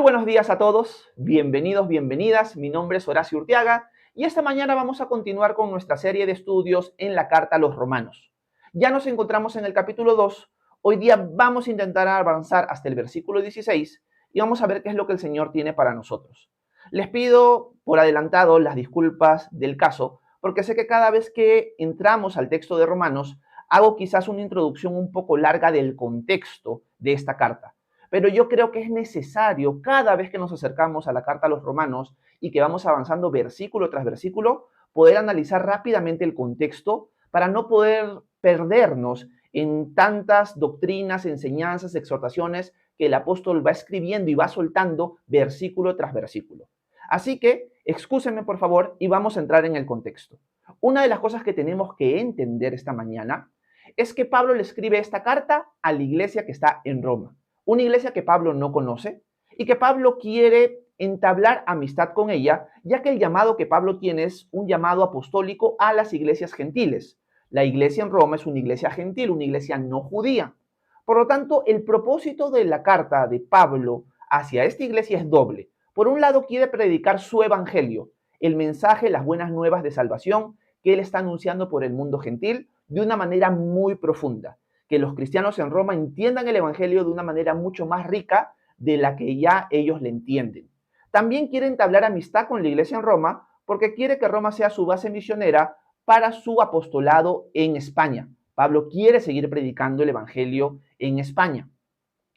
Buenos días a todos, bienvenidos, bienvenidas. Mi nombre es Horacio Urteaga y esta mañana vamos a continuar con nuestra serie de estudios en la carta a los romanos. Ya nos encontramos en el capítulo 2, hoy día vamos a intentar avanzar hasta el versículo 16 y vamos a ver qué es lo que el Señor tiene para nosotros. Les pido por adelantado las disculpas del caso, porque sé que cada vez que entramos al texto de Romanos, hago quizás una introducción un poco larga del contexto de esta carta. Pero yo creo que es necesario cada vez que nos acercamos a la carta a los romanos y que vamos avanzando versículo tras versículo, poder analizar rápidamente el contexto para no poder perdernos en tantas doctrinas, enseñanzas, exhortaciones que el apóstol va escribiendo y va soltando versículo tras versículo. Así que, excúsenme por favor y vamos a entrar en el contexto. Una de las cosas que tenemos que entender esta mañana es que Pablo le escribe esta carta a la iglesia que está en Roma. Una iglesia que Pablo no conoce y que Pablo quiere entablar amistad con ella, ya que el llamado que Pablo tiene es un llamado apostólico a las iglesias gentiles. La iglesia en Roma es una iglesia gentil, una iglesia no judía. Por lo tanto, el propósito de la carta de Pablo hacia esta iglesia es doble. Por un lado, quiere predicar su evangelio, el mensaje, las buenas nuevas de salvación que él está anunciando por el mundo gentil de una manera muy profunda. Que los cristianos en Roma entiendan el evangelio de una manera mucho más rica de la que ya ellos le entienden. También quiere entablar amistad con la iglesia en Roma porque quiere que Roma sea su base misionera para su apostolado en España. Pablo quiere seguir predicando el evangelio en España.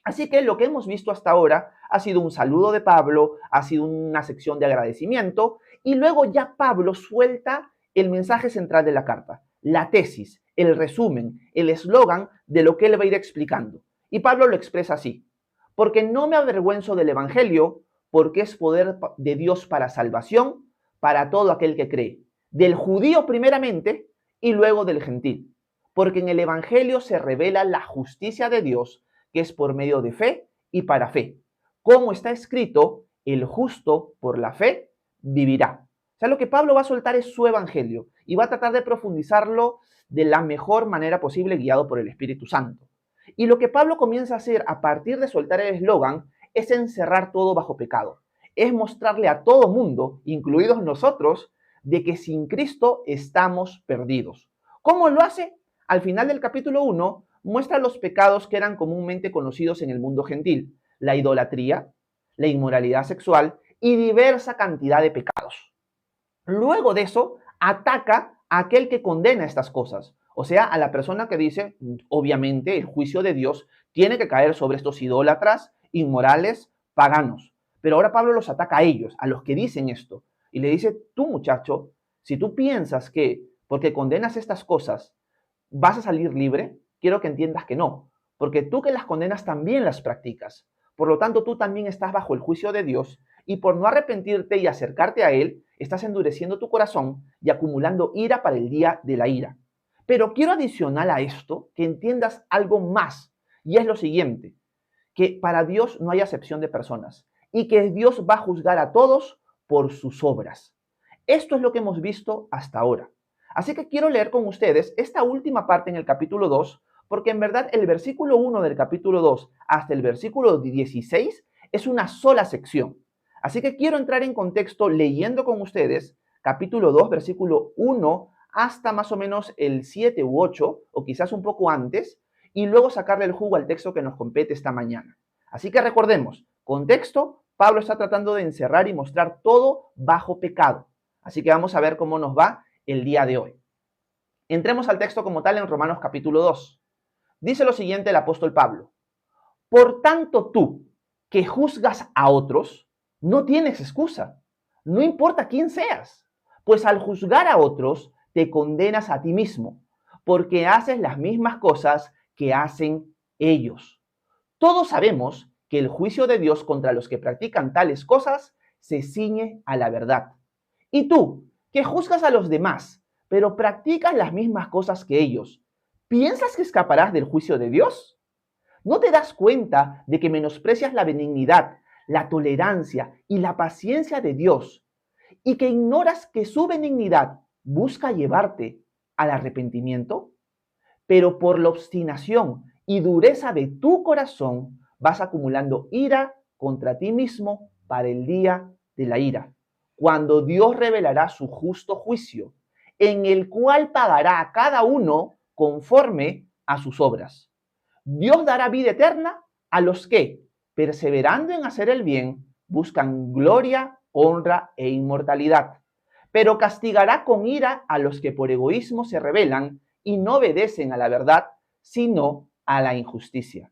Así que lo que hemos visto hasta ahora ha sido un saludo de Pablo, ha sido una sección de agradecimiento y luego ya Pablo suelta el mensaje central de la carta, la tesis, el resumen, el eslogan de lo que él va a ir explicando. Y Pablo lo expresa así: porque no me avergüenzo del evangelio, porque es poder de Dios para salvación para todo aquel que cree, del judío primeramente y luego del gentil. Porque en el evangelio se revela la justicia de Dios, que es por medio de fe y para fe. Como está escrito, el justo por la fe vivirá. O sea, lo que Pablo va a soltar es su evangelio y va a tratar de profundizarlo de la mejor manera posible, guiado por el Espíritu Santo. Y lo que Pablo comienza a hacer a partir de soltar el eslogan es encerrar todo bajo pecado. Es mostrarle a todo mundo, incluidos nosotros, de que sin Cristo estamos perdidos. ¿Cómo lo hace? Al final del capítulo 1 muestra los pecados que eran comúnmente conocidos en el mundo gentil: la idolatría, la inmoralidad sexual y diversa cantidad de pecados. Luego de eso, ataca a aquel que condena estas cosas, o sea, a la persona que dice, obviamente, el juicio de Dios tiene que caer sobre estos idólatras, inmorales, paganos. Pero ahora Pablo los ataca a ellos, a los que dicen esto, y le dice: tú, muchacho, si tú piensas que porque condenas estas cosas vas a salir libre, quiero que entiendas que no, porque tú que las condenas también las practicas. Por lo tanto, tú también estás bajo el juicio de Dios y por no arrepentirte y acercarte a Él, estás endureciendo tu corazón y acumulando ira para el día de la ira. Pero quiero adicional a esto que entiendas algo más, y es lo siguiente: que para Dios no hay acepción de personas y que Dios va a juzgar a todos por sus obras. Esto es lo que hemos visto hasta ahora. Así que quiero leer con ustedes esta última parte en el capítulo 2, porque en verdad el versículo 1 del capítulo 2 hasta el versículo 16 es una sola sección. Así que quiero entrar en contexto leyendo con ustedes capítulo 2, versículo 1 hasta más o menos el 7 u 8, o quizás un poco antes, y luego sacarle el jugo al texto que nos compete esta mañana. Así que recordemos, contexto: Pablo está tratando de encerrar y mostrar todo bajo pecado. Así que vamos a ver cómo nos va el día de hoy. Entremos al texto como tal en Romanos capítulo 2. Dice lo siguiente el apóstol Pablo: por tanto tú, que juzgas a otros, no tienes excusa, no importa quién seas, pues al juzgar a otros te condenas a ti mismo, porque haces las mismas cosas que hacen ellos. Todos sabemos que el juicio de Dios contra los que practican tales cosas se ciñe a la verdad. Y tú, que juzgas a los demás, pero practicas las mismas cosas que ellos, ¿piensas que escaparás del juicio de Dios? ¿No te das cuenta de que menosprecias la benignidad, la tolerancia y la paciencia de Dios, y que ignoras que su benignidad busca llevarte al arrepentimiento? Pero por la obstinación y dureza de tu corazón vas acumulando ira contra ti mismo para el día de la ira, cuando Dios revelará su justo juicio, en el cual pagará a cada uno conforme a sus obras. Dios dará vida eterna a los que, perseverando en hacer el bien, buscan gloria, honra e inmortalidad. Pero castigará con ira a los que por egoísmo se rebelan y no obedecen a la verdad, sino a la injusticia.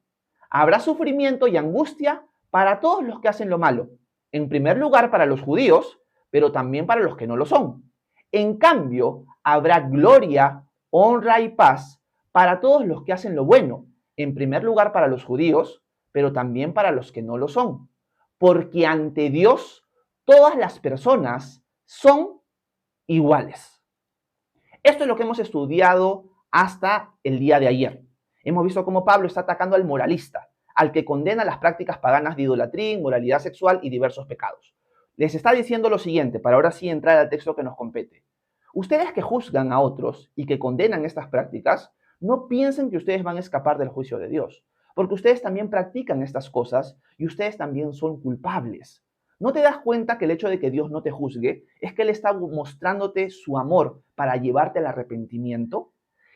Habrá sufrimiento y angustia para todos los que hacen lo malo. En primer lugar para los judíos, pero también para los que no lo son. En cambio, habrá gloria, honra y paz para todos los que hacen lo bueno. En primer lugar para los judíos, pero también para los que no lo son. Porque ante Dios todas las personas son iguales. Esto es lo que hemos estudiado hasta el día de ayer. Hemos visto cómo Pablo está atacando al moralista, al que condena las prácticas paganas de idolatría, inmoralidad sexual y diversos pecados. Les está diciendo lo siguiente, para ahora sí entrar al texto que nos compete. Ustedes que juzgan a otros y que condenan estas prácticas, no piensen que ustedes van a escapar del juicio de Dios, porque ustedes también practican estas cosas y ustedes también son culpables. ¿No te das cuenta que el hecho de que Dios no te juzgue es que Él está mostrándote su amor para llevarte al arrepentimiento?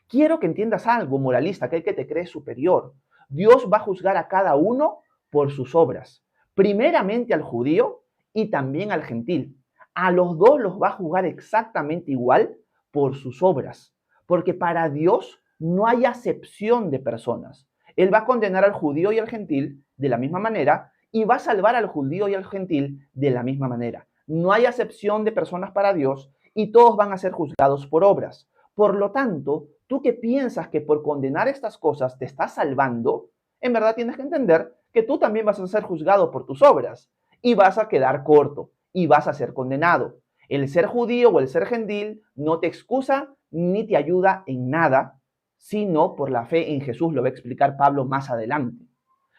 Quiero que entiendas algo, moralista, aquel que te cree superior. Dios va a juzgar a cada uno por sus obras. Primeramente al judío y también al gentil. A los dos los va a juzgar exactamente igual por sus obras. Porque para Dios no hay acepción de personas. Él va a condenar al judío y al gentil de la misma manera y va a salvar al judío y al gentil de la misma manera. No hay acepción de personas para Dios y todos van a ser juzgados por obras. Por lo tanto, tú que piensas que por condenar estas cosas te estás salvando, en verdad tienes que entender que tú también vas a ser juzgado por tus obras y vas a quedar corto y vas a ser condenado. El ser judío o el ser gentil no te excusa ni te ayuda en nada, sino por la fe en Jesús, lo va a explicar Pablo más adelante.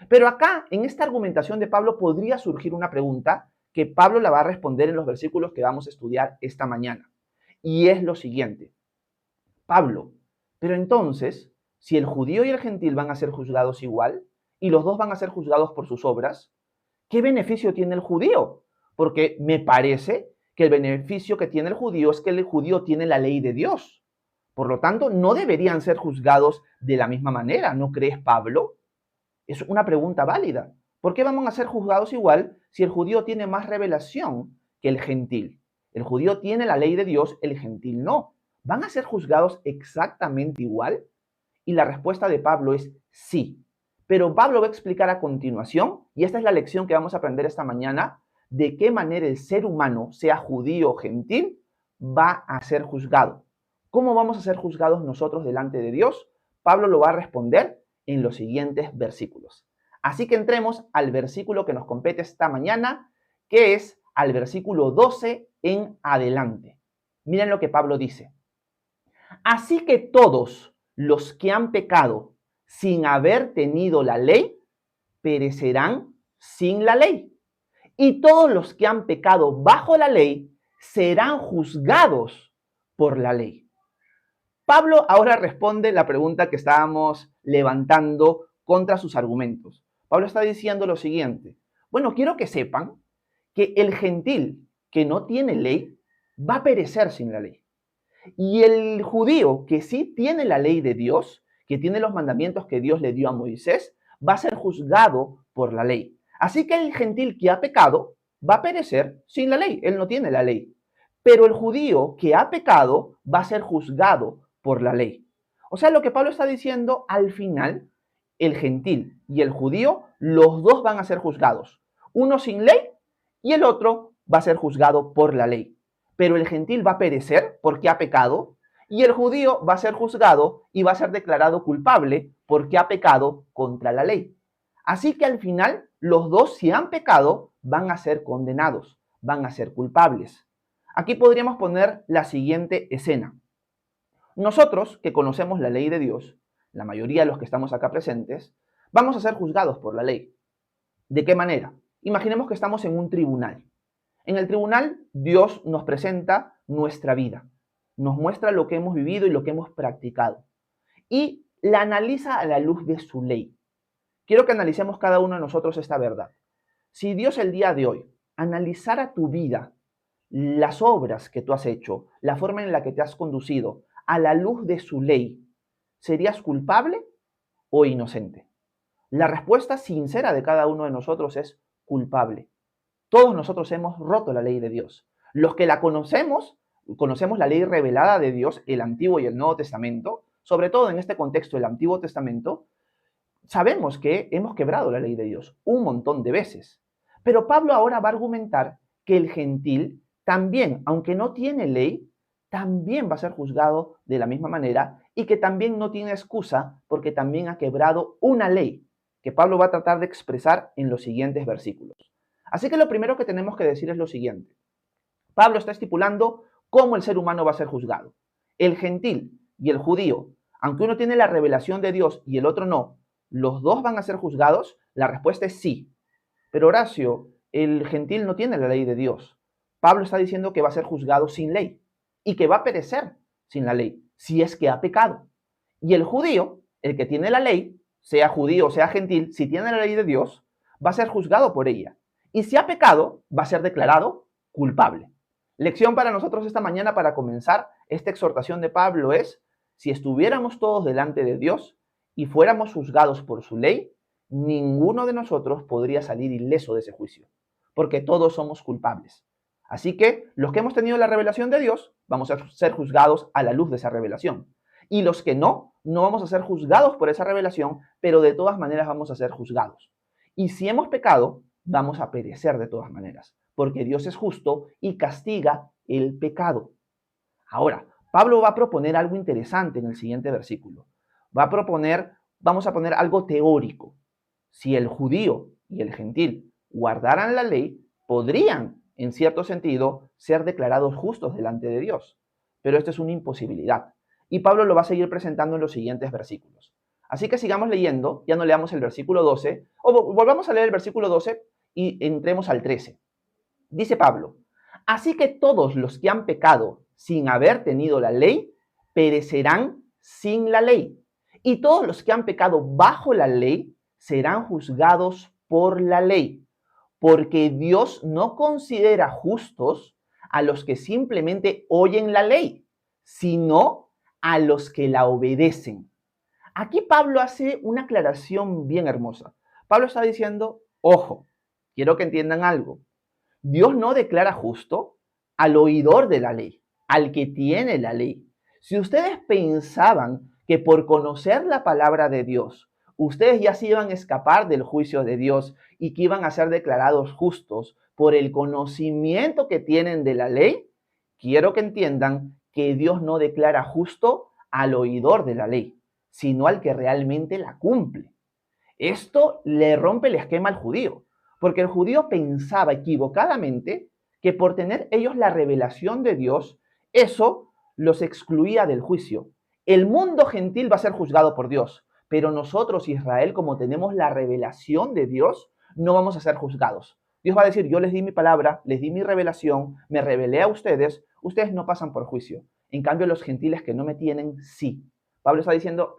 Pero acá, en esta argumentación de Pablo, podría surgir una pregunta que Pablo la va a responder en los versículos que vamos a estudiar esta mañana. Y es lo siguiente. Pablo, pero entonces, si el judío y el gentil van a ser juzgados igual, y los dos van a ser juzgados por sus obras, ¿qué beneficio tiene el judío? Porque me parece que el beneficio que tiene el judío es que el judío tiene la ley de Dios. Por lo tanto, no deberían ser juzgados de la misma manera, ¿no crees, Pablo? Es una pregunta válida. ¿Por qué vamos a ser juzgados igual si el judío tiene más revelación que el gentil? El judío tiene la ley de Dios, el gentil no. ¿Van a ser juzgados exactamente igual? Y la respuesta de Pablo es sí. Pero Pablo va a explicar a continuación, y esta es la lección que vamos a aprender esta mañana, de qué manera el ser humano, sea judío o gentil, va a ser juzgado. ¿Cómo vamos a ser juzgados nosotros delante de Dios? Pablo lo va a responder en los siguientes versículos. Así que entremos al versículo que nos compete esta mañana, que es al versículo 12 en adelante. Miren lo que Pablo dice. Así que todos los que han pecado sin haber tenido la ley, perecerán sin la ley. Y todos los que han pecado bajo la ley serán juzgados por la ley. Pablo ahora responde la pregunta que estábamos levantando contra sus argumentos. Pablo está diciendo lo siguiente. Bueno, quiero que sepan que el gentil que no tiene ley va a perecer sin la ley. Y el judío que sí tiene la ley de Dios, que tiene los mandamientos que Dios le dio a Moisés, va a ser juzgado por la ley. Así que el gentil que ha pecado va a perecer sin la ley. Él no tiene la ley. Pero el judío que ha pecado va a ser juzgado por la ley. O sea, lo que Pablo está diciendo, al final, el gentil y el judío, los dos van a ser juzgados. Uno sin ley y el otro va a ser juzgado por la ley. Pero el gentil va a perecer porque ha pecado y el judío va a ser juzgado y va a ser declarado culpable porque ha pecado contra la ley. Así que al final, los dos, si han pecado, van a ser condenados, van a ser culpables. Aquí podríamos poner la siguiente escena. Nosotros, que conocemos la ley de Dios, la mayoría de los que estamos acá presentes, vamos a ser juzgados por la ley. ¿De qué manera? Imaginemos que estamos en un tribunal. En el tribunal, Dios nos presenta nuestra vida, nos muestra lo que hemos vivido y lo que hemos practicado, y la analiza a la luz de su ley. Quiero que analicemos cada uno de nosotros esta verdad. Si Dios el día de hoy analizara tu vida, las obras que tú has hecho, la forma en la que te has conducido, a la luz de su ley, ¿serías culpable o inocente? La respuesta sincera de cada uno de nosotros es culpable. Todos nosotros hemos roto la ley de Dios. Los que la conocemos, conocemos la ley revelada de Dios, el Antiguo y el Nuevo Testamento, sobre todo en este contexto, el Antiguo Testamento, sabemos que hemos quebrado la ley de Dios un montón de veces. Pero Pablo ahora va a argumentar que el gentil también, aunque no tiene ley, también va a ser juzgado de la misma manera y que también no tiene excusa porque también ha quebrado una ley que Pablo va a tratar de expresar en los siguientes versículos. Así que lo primero que tenemos que decir es lo siguiente. Pablo está estipulando cómo el ser humano va a ser juzgado. El gentil y el judío, aunque uno tiene la revelación de Dios y el otro no, ¿los dos van a ser juzgados? La respuesta es sí. Pero Horacio, el gentil no tiene la ley de Dios. Pablo está diciendo que va a ser juzgado sin ley y que va a perecer sin la ley, si es que ha pecado. Y el judío, el que tiene la ley, sea judío o sea gentil, si tiene la ley de Dios, va a ser juzgado por ella. Y si ha pecado, va a ser declarado culpable. Lección para nosotros esta mañana para comenzar esta exhortación de Pablo es, si estuviéramos todos delante de Dios y fuéramos juzgados por su ley, ninguno de nosotros podría salir ileso de ese juicio, porque todos somos culpables. Así que los que hemos tenido la revelación de Dios, vamos a ser juzgados a la luz de esa revelación. Y los que no, no vamos a ser juzgados por esa revelación, pero de todas maneras vamos a ser juzgados. Y si hemos pecado, vamos a perecer de todas maneras, porque Dios es justo y castiga el pecado. Ahora, Pablo va a proponer algo interesante en el siguiente versículo. Vamos a poner algo teórico. Si el judío y el gentil guardaran la ley, podrían, en cierto sentido, ser declarados justos delante de Dios. Pero esto es una imposibilidad. Y Pablo lo va a seguir presentando en los siguientes versículos. Así que sigamos leyendo, ya no leamos el versículo 12, o volvamos a leer el versículo 12 y entremos al 13. Dice Pablo, así que todos los que han pecado sin haber tenido la ley, perecerán sin la ley. Y todos los que han pecado bajo la ley serán juzgados por la ley, porque Dios no considera justos a los que simplemente oyen la ley, sino a los que la obedecen. Aquí Pablo hace una aclaración bien hermosa. Pablo está diciendo, ojo, quiero que entiendan algo. Dios no declara justo al oidor de la ley, al que tiene la ley. Si ustedes pensaban que por conocer la palabra de Dios, ustedes ya se iban a escapar del juicio de Dios y que iban a ser declarados justos por el conocimiento que tienen de la ley, quiero que entiendan que Dios no declara justo al oidor de la ley, sino al que realmente la cumple. Esto le rompe el esquema al judío, porque el judío pensaba equivocadamente que por tener ellos la revelación de Dios, eso los excluía del juicio. El mundo gentil va a ser juzgado por Dios, pero nosotros, Israel, como tenemos la revelación de Dios, no vamos a ser juzgados. Dios va a decir, yo les di mi palabra, les di mi revelación, me revelé a ustedes, ustedes no pasan por juicio. En cambio, los gentiles que no me tienen, sí. Pablo está diciendo,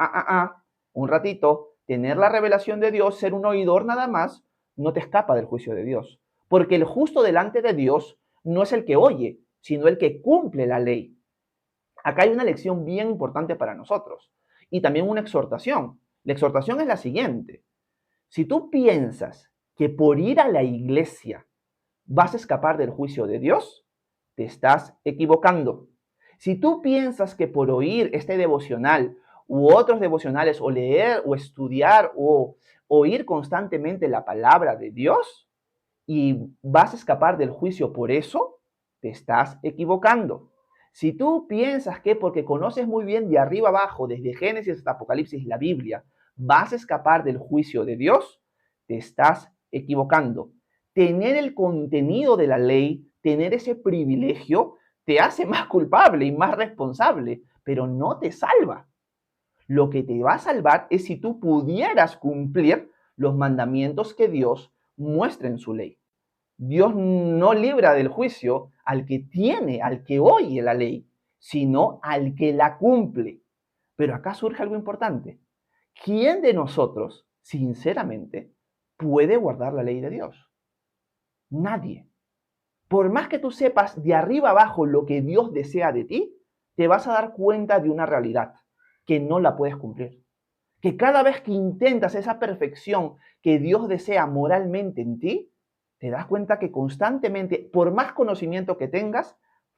un ratito, tener la revelación de Dios, ser un oidor nada más, no te escapa del juicio de Dios. Porque el justo delante de Dios no es el que oye, sino el que cumple la ley. Acá hay una lección bien importante para nosotros y también una exhortación. La exhortación es la siguiente. Si tú piensas que por ir a la iglesia vas a escapar del juicio de Dios, te estás equivocando. Si tú piensas que por oír este devocional u otros devocionales o leer o estudiar o oír constantemente la palabra de Dios y vas a escapar del juicio por eso, te estás equivocando. Si tú piensas que porque conoces muy bien de arriba abajo, desde Génesis hasta Apocalipsis, la Biblia, vas a escapar del juicio de Dios, te estás equivocando. Tener el contenido de la ley, tener ese privilegio, te hace más culpable y más responsable, pero no te salva. Lo que te va a salvar es si tú pudieras cumplir los mandamientos que Dios muestra en su ley. Dios no libra del juicio al que tiene, al que oye la ley, sino al que la cumple. Pero acá surge algo importante. ¿Quién de nosotros, sinceramente, puede guardar la ley de Dios? Nadie. Por más que tú sepas de arriba abajo lo que Dios desea de ti, te vas a dar cuenta de una realidad, que no la puedes cumplir. Que cada vez que intentas esa perfección que Dios desea moralmente en ti, te das cuenta que constantemente, por más conocimiento que tengas,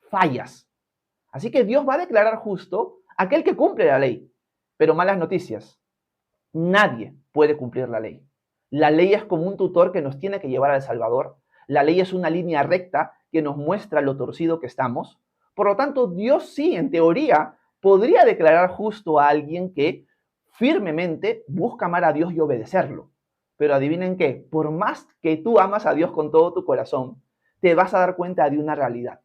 fallas. Así que Dios va a declarar justo aquel que cumple la ley. Pero malas noticias, nadie puede cumplir la ley. La ley es como un tutor que nos tiene que llevar al Salvador. La ley es una línea recta que nos muestra lo torcido que estamos. Por lo tanto, Dios sí, en teoría, podría declarar justo a alguien que firmemente busca amar a Dios y obedecerlo. Pero adivinen qué, por más que tú amas a Dios con todo tu corazón, te vas a dar cuenta de una realidad.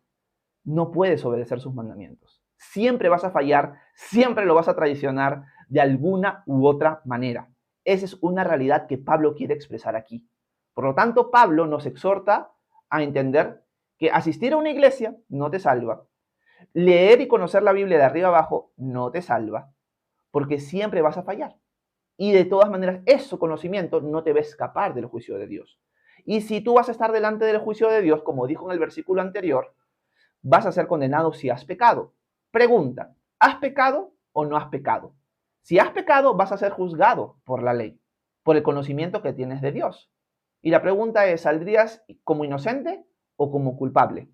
No puedes obedecer sus mandamientos. Siempre vas a fallar, siempre lo vas a traicionar de alguna u otra manera. Esa es una realidad que Pablo quiere expresar aquí. Por lo tanto, Pablo nos exhorta a entender que asistir a una iglesia no te salva. Leer y conocer la Biblia de arriba abajo no te salva, porque siempre vas a fallar. Y de todas maneras, ese conocimiento no te va a escapar del juicio de Dios. Y si tú vas a estar delante del juicio de Dios, como dijo en el versículo anterior, vas a ser condenado si has pecado. Pregunta, ¿has pecado o no has pecado? Si has pecado, vas a ser juzgado por la ley, por el conocimiento que tienes de Dios. Y la pregunta es, ¿saldrías como inocente o como culpable?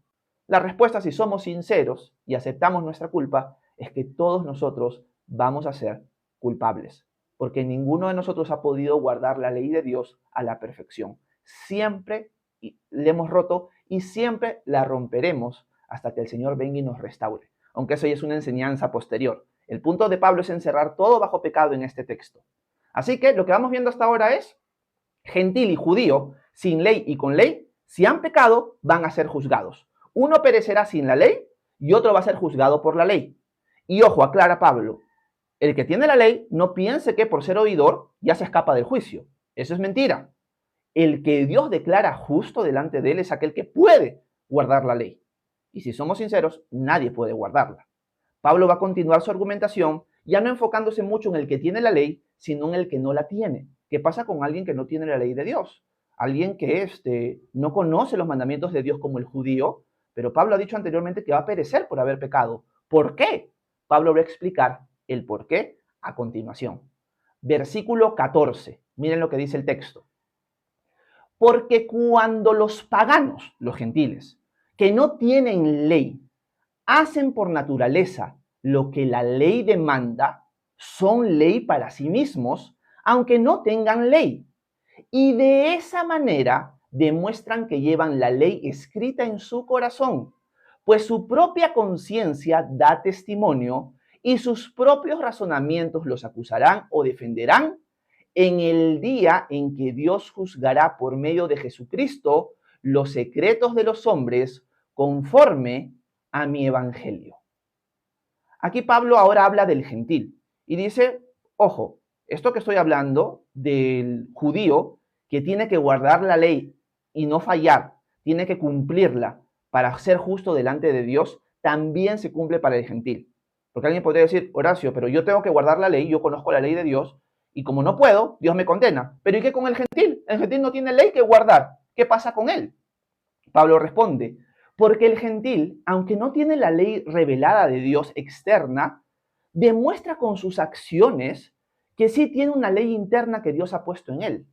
La respuesta, si somos sinceros y aceptamos nuestra culpa, es que todos nosotros vamos a ser culpables, porque ninguno de nosotros ha podido guardar la ley de Dios a la perfección. Siempre le hemos roto y siempre la romperemos hasta que el Señor venga y nos restaure, aunque eso ya es una enseñanza posterior. El punto de Pablo es encerrar todo bajo pecado en este texto. Así que lo que vamos viendo hasta ahora es, gentil y judío, sin ley y con ley, si han pecado, van a ser juzgados. Uno perecerá sin la ley y otro va a ser juzgado por la ley. Y ojo, aclara Pablo, el que tiene la ley no piense que por ser oidor ya se escapa del juicio. Eso es mentira. El que Dios declara justo delante de él es aquel que puede guardar la ley. Y si somos sinceros, nadie puede guardarla. Pablo va a continuar su argumentación, ya no enfocándose mucho en el que tiene la ley, sino en el que no la tiene. ¿Qué pasa con alguien que no tiene la ley de Dios? Alguien que no conoce los mandamientos de Dios como el judío, pero Pablo ha dicho anteriormente que va a perecer por haber pecado. ¿Por qué? Pablo va a explicar el por qué a continuación. Versículo 14. Miren lo que dice el texto. Porque cuando los paganos, los gentiles, que no tienen ley, hacen por naturaleza lo que la ley demanda, son ley para sí mismos, aunque no tengan ley. Y de esa manera demuestran que llevan la ley escrita en su corazón, pues su propia conciencia da testimonio y sus propios razonamientos los acusarán o defenderán en el día en que Dios juzgará por medio de Jesucristo los secretos de los hombres conforme a mi evangelio. Aquí Pablo ahora habla del gentil y dice, ojo, esto que estoy hablando del judío que tiene que guardar la ley y no fallar, tiene que cumplirla para ser justo delante de Dios, también se cumple para el gentil. Porque alguien podría decir, Horacio, pero yo tengo que guardar la ley, yo conozco la ley de Dios, y como no puedo, Dios me condena. ¿Pero y qué con el gentil? El gentil no tiene ley que guardar. ¿Qué pasa con él? Pablo responde, porque el gentil, aunque no tiene la ley revelada de Dios externa, demuestra con sus acciones que sí tiene una ley interna que Dios ha puesto en él.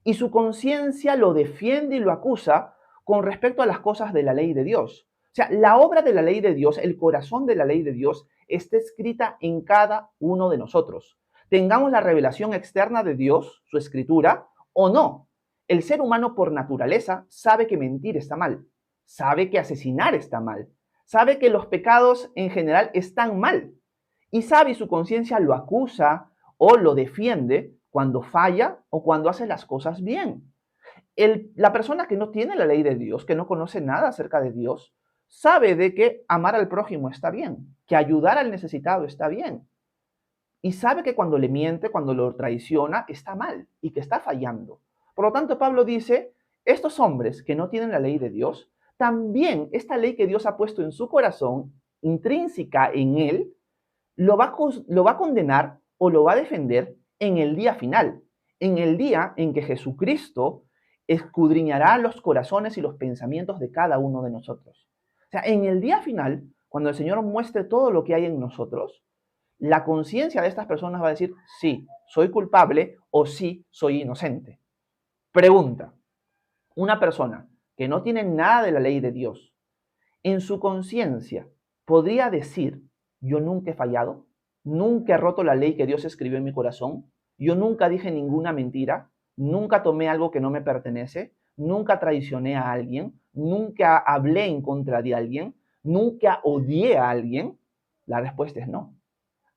Y su conciencia lo defiende y lo acusa con respecto a las cosas de la ley de Dios. O sea, la obra de la ley de Dios, el corazón de la ley de Dios, está escrita en cada uno de nosotros. Tengamos la revelación externa de Dios, su escritura, o no. El ser humano por naturaleza sabe que mentir está mal, sabe que asesinar está mal, sabe que los pecados en general están mal y sabe y su conciencia lo acusa o lo defiende cuando falla o cuando hace las cosas bien. La persona que no tiene la ley de Dios, que no conoce nada acerca de Dios, sabe de que amar al prójimo está bien, que ayudar al necesitado está bien. Y sabe que cuando le miente, cuando lo traiciona, está mal y que está fallando. Por lo tanto, Pablo dice, estos hombres que no tienen la ley de Dios, también esta ley que Dios ha puesto en su corazón, intrínseca en él, lo va a condenar o lo va a defender en el día final, en el día en que Jesucristo escudriñará los corazones y los pensamientos de cada uno de nosotros. O sea, en el día final, cuando el Señor muestre todo lo que hay en nosotros, la conciencia de estas personas va a decir, sí, soy culpable o sí, soy inocente. Pregunta, una persona que no tiene nada de la ley de Dios, en su conciencia, ¿podría decir, yo nunca he fallado? ¿Nunca he roto la ley que Dios escribió en mi corazón? ¿Yo nunca dije ninguna mentira? ¿Nunca tomé algo que no me pertenece? ¿Nunca traicioné a alguien? ¿Nunca hablé en contra de alguien? ¿Nunca odié a alguien? La respuesta es no.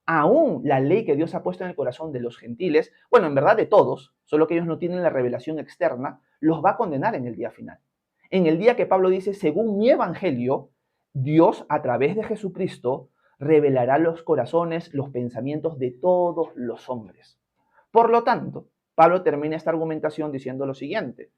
Aún la ley que Dios ha puesto en el corazón de los gentiles, bueno, en verdad de todos, solo que ellos no tienen la revelación externa, los va a condenar en el día final. En el día que Pablo dice, según mi evangelio, Dios a través de Jesucristo revelará los corazones, los pensamientos de todos los hombres. Por lo tanto, Pablo termina esta argumentación diciendo lo siguiente,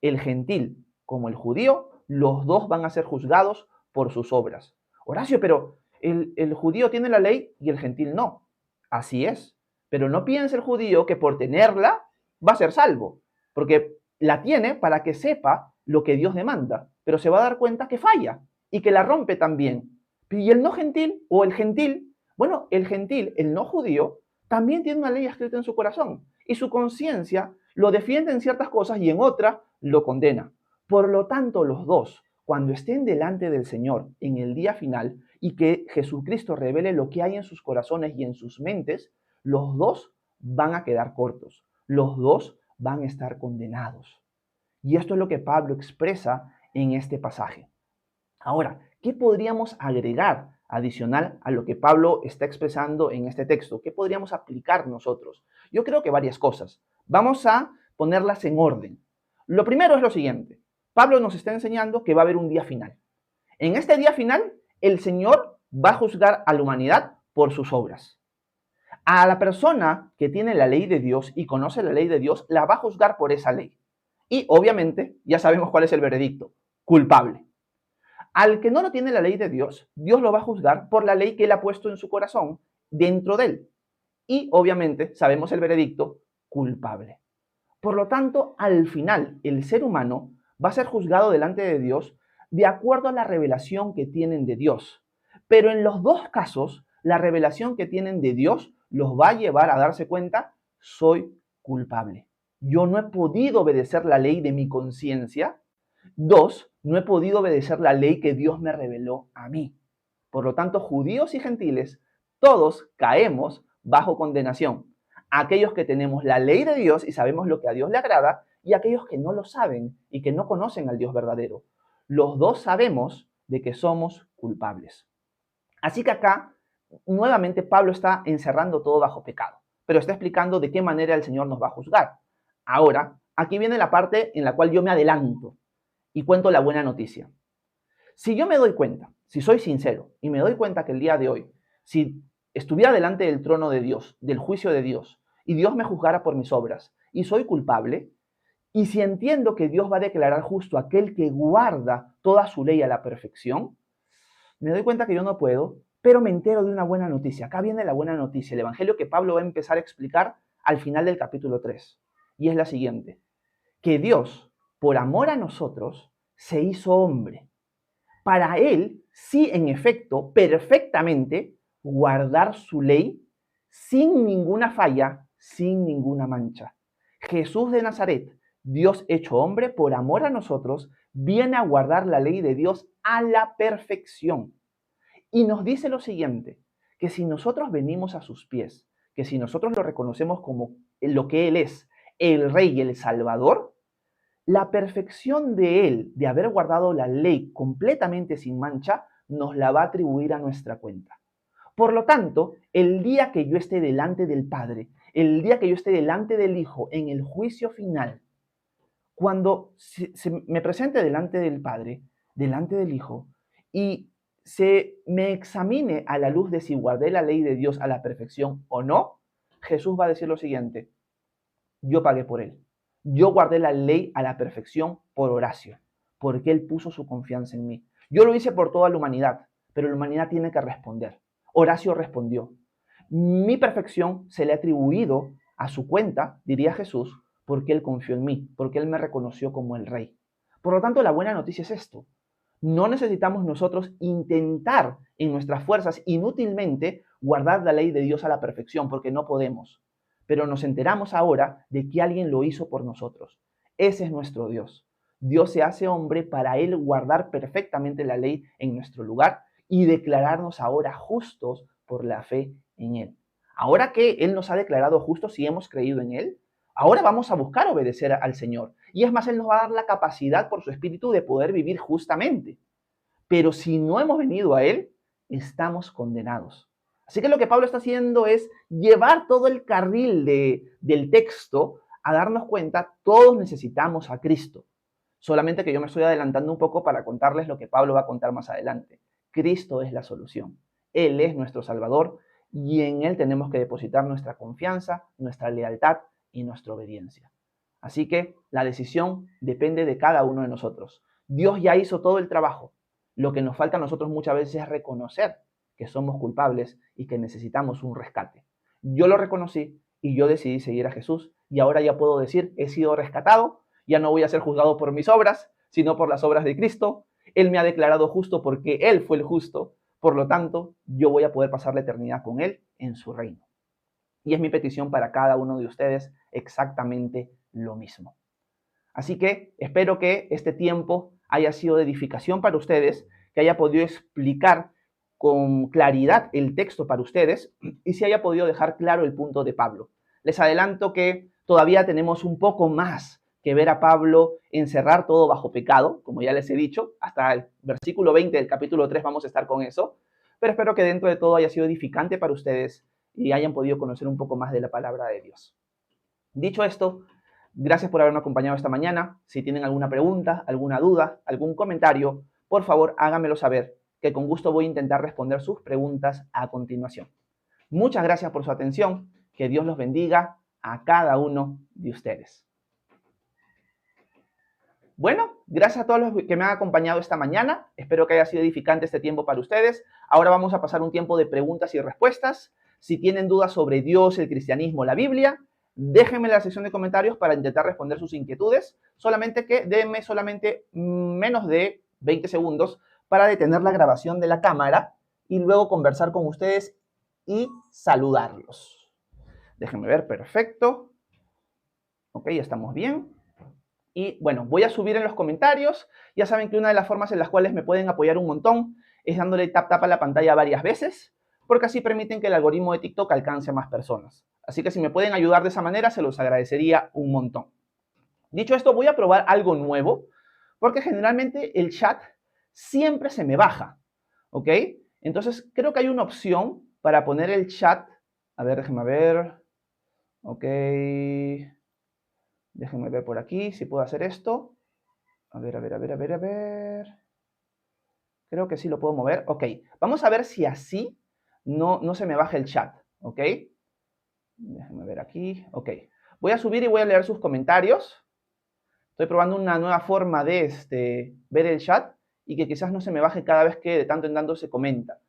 el gentil como el judío, los dos van a ser juzgados por sus obras. Horacio, pero el judío tiene la ley y el gentil no. Así es. Pero no piense el judío que por tenerla va a ser salvo, porque la tiene para que sepa lo que Dios demanda, pero se va a dar cuenta que falla y que la rompe también. Y el no gentil o el gentil, bueno, el gentil, el no judío, también tiene una ley escrita en su corazón y su conciencia lo defiende en ciertas cosas y en otras lo condena. Por lo tanto, los dos, cuando estén delante del Señor en el día final y que Jesucristo revele lo que hay en sus corazones y en sus mentes, los dos van a quedar cortos, los dos van a estar condenados. Y esto es lo que Pablo expresa en este pasaje. Ahora, ¿qué podríamos agregar adicional a lo que Pablo está expresando en este texto? ¿Qué podríamos aplicar nosotros? Yo creo que varias cosas. Vamos a ponerlas en orden. Lo primero es lo siguiente. Pablo nos está enseñando que va a haber un día final. En este día final, el Señor va a juzgar a la humanidad por sus obras. A la persona que tiene la ley de Dios y conoce la ley de Dios, la va a juzgar por esa ley. Y obviamente, ya sabemos cuál es el veredicto, culpable. Al que no lo tiene la ley de Dios, Dios lo va a juzgar por la ley que él ha puesto en su corazón, dentro de él. Y obviamente sabemos el veredicto, culpable. Por lo tanto, al final, el ser humano va a ser juzgado delante de Dios de acuerdo a la revelación que tienen de Dios. Pero en los dos casos, la revelación que tienen de Dios los va a llevar a darse cuenta, soy culpable. Yo no he podido obedecer la ley de mi conciencia. 2, no he podido obedecer la ley que Dios me reveló a mí. Por lo tanto, judíos y gentiles, todos caemos bajo condenación. Aquellos que tenemos la ley de Dios y sabemos lo que a Dios le agrada, y aquellos que no lo saben y que no conocen al Dios verdadero. Los dos sabemos de que somos culpables. Así que acá, nuevamente, Pablo está encerrando todo bajo pecado, pero está explicando de qué manera el Señor nos va a juzgar. Ahora, aquí viene la parte en la cual yo me adelanto y cuento la buena noticia. Si yo me doy cuenta, si soy sincero y me doy cuenta que el día de hoy, si estuviera delante del trono de Dios, del juicio de Dios, y Dios me juzgara por mis obras, y soy culpable, y si entiendo que Dios va a declarar justo a aquel que guarda toda su ley a la perfección, me doy cuenta que yo no puedo, pero me entero de una buena noticia. Acá viene la buena noticia, el evangelio que Pablo va a empezar a explicar al final del capítulo 3. Y es la siguiente, que Dios, por amor a nosotros, se hizo hombre. Para él, sí, en efecto, perfectamente, guardar su ley sin ninguna falla, sin ninguna mancha. Jesús de Nazaret, Dios hecho hombre, por amor a nosotros, viene a guardar la ley de Dios a la perfección. Y nos dice lo siguiente, que si nosotros venimos a sus pies, que si nosotros lo reconocemos como lo que Él es, el Rey y el Salvador, la perfección de Él, de haber guardado la ley completamente sin mancha, nos la va a atribuir a nuestra cuenta. Por lo tanto, el día que yo esté delante del Padre, el día que yo esté delante del Hijo en el juicio final, cuando se me presente delante del Padre, delante del Hijo, y se me examine a la luz de si guardé la ley de Dios a la perfección o no, Jesús va a decir lo siguiente, yo pagué por él. Yo guardé la ley a la perfección por Horacio, porque él puso su confianza en mí. Yo lo hice por toda la humanidad, pero la humanidad tiene que responder. Horacio respondió. Mi perfección se le ha atribuido a su cuenta, diría Jesús, porque Él confió en mí, porque Él me reconoció como el rey. Por lo tanto, la buena noticia es esto. No necesitamos nosotros intentar en nuestras fuerzas inútilmente guardar la ley de Dios a la perfección, porque no podemos. Pero nos enteramos ahora de que alguien lo hizo por nosotros. Ese es nuestro Dios. Dios se hace hombre para Él guardar perfectamente la ley en nuestro lugar y declararnos ahora justos por la fe en Él. Ahora que Él nos ha declarado justos y hemos creído en Él, ahora vamos a buscar obedecer al Señor. Y es más, Él nos va a dar la capacidad por su Espíritu de poder vivir justamente. Pero si no hemos venido a Él, estamos condenados. Así que lo que Pablo está haciendo es llevar todo el carril del texto a darnos cuenta, todos necesitamos a Cristo. Solamente que yo me estoy adelantando un poco para contarles lo que Pablo va a contar más adelante. Cristo es la solución. Él es nuestro Salvador y en Él tenemos que depositar nuestra confianza, nuestra lealtad y nuestra obediencia. Así que la decisión depende de cada uno de nosotros. Dios ya hizo todo el trabajo. Lo que nos falta a nosotros muchas veces es reconocer que somos culpables y que necesitamos un rescate. Yo lo reconocí y yo decidí seguir a Jesús y ahora ya puedo decir, he sido rescatado, ya no voy a ser juzgado por mis obras, sino por las obras de Cristo. Él me ha declarado justo porque Él fue el justo. Por lo tanto, yo voy a poder pasar la eternidad con Él en su reino. Y es mi petición para cada uno de ustedes exactamente lo mismo. Así que espero que este tiempo haya sido de edificación para ustedes, que haya podido explicar con claridad el texto para ustedes y se haya podido dejar claro el punto de Pablo. Les adelanto que todavía tenemos un poco más que ver a Pablo encerrar todo bajo pecado, como ya les he dicho, hasta el versículo 20 del capítulo 3 vamos a estar con eso, pero espero que dentro de todo haya sido edificante para ustedes y hayan podido conocer un poco más de la palabra de Dios. Dicho esto, gracias por haberme acompañado esta mañana. Si tienen alguna pregunta, alguna duda, algún comentario, por favor háganmelo saber, que con gusto voy a intentar responder sus preguntas a continuación. Muchas gracias por su atención. Que Dios los bendiga a cada uno de ustedes. Bueno, gracias a todos los que me han acompañado esta mañana. Espero que haya sido edificante este tiempo para ustedes. Ahora vamos a pasar un tiempo de preguntas y respuestas. Si tienen dudas sobre Dios, el cristianismo, la Biblia, déjenme en la sección de comentarios para intentar responder sus inquietudes. Solamente que denme menos de 20 segundos para detener la grabación de la cámara y luego conversar con ustedes y saludarlos. Déjenme ver, perfecto. Ok, ya estamos bien. Y bueno, voy a subir en los comentarios. Ya saben que una de las formas en las cuales me pueden apoyar un montón es dándole tap a la pantalla varias veces, porque así permiten que el algoritmo de TikTok alcance a más personas. Así que si me pueden ayudar de esa manera, se los agradecería un montón. Dicho esto, voy a probar algo nuevo, porque generalmente el chat siempre se me baja, ¿ok? Entonces, creo que hay una opción para poner el chat. A ver, déjenme ver. Ok. Déjenme ver por aquí si puedo hacer esto. A ver. Creo que sí lo puedo mover. Ok, vamos a ver si así no se me baja el chat, ¿ok? Déjenme ver aquí. Ok, voy a subir y voy a leer sus comentarios. Estoy probando una nueva forma de ver el chat y que quizás no se me baje cada vez que de tanto en tanto se comenta.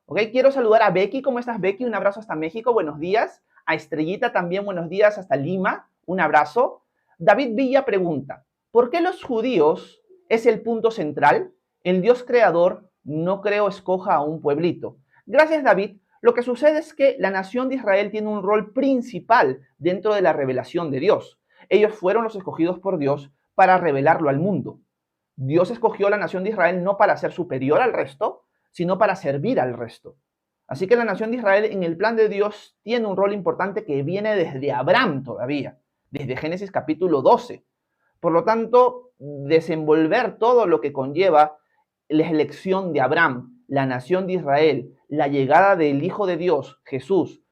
Ok, quiero saludar a Becky. ¿Cómo estás, Becky? Un abrazo hasta México. Buenos días. A Estrellita también, buenos días hasta Lima. Un abrazo. David Villa pregunta, ¿por qué los judíos es el punto central? El Dios creador no creo escoja a un pueblito. Gracias, David. Lo que sucede es que la nación de Israel tiene un rol principal dentro de la revelación de Dios. Ellos fueron los escogidos por Dios para revelarlo al mundo. Dios escogió a la nación de Israel no para ser superior al resto, sino para servir al resto. Así que la nación de Israel en el plan de Dios tiene un rol importante que viene desde Abraham todavía, desde Génesis capítulo 12. Por lo tanto, desenvolver todo lo que conlleva la elección de Abraham, la nación de Israel, la llegada del Hijo de Dios, Jesús,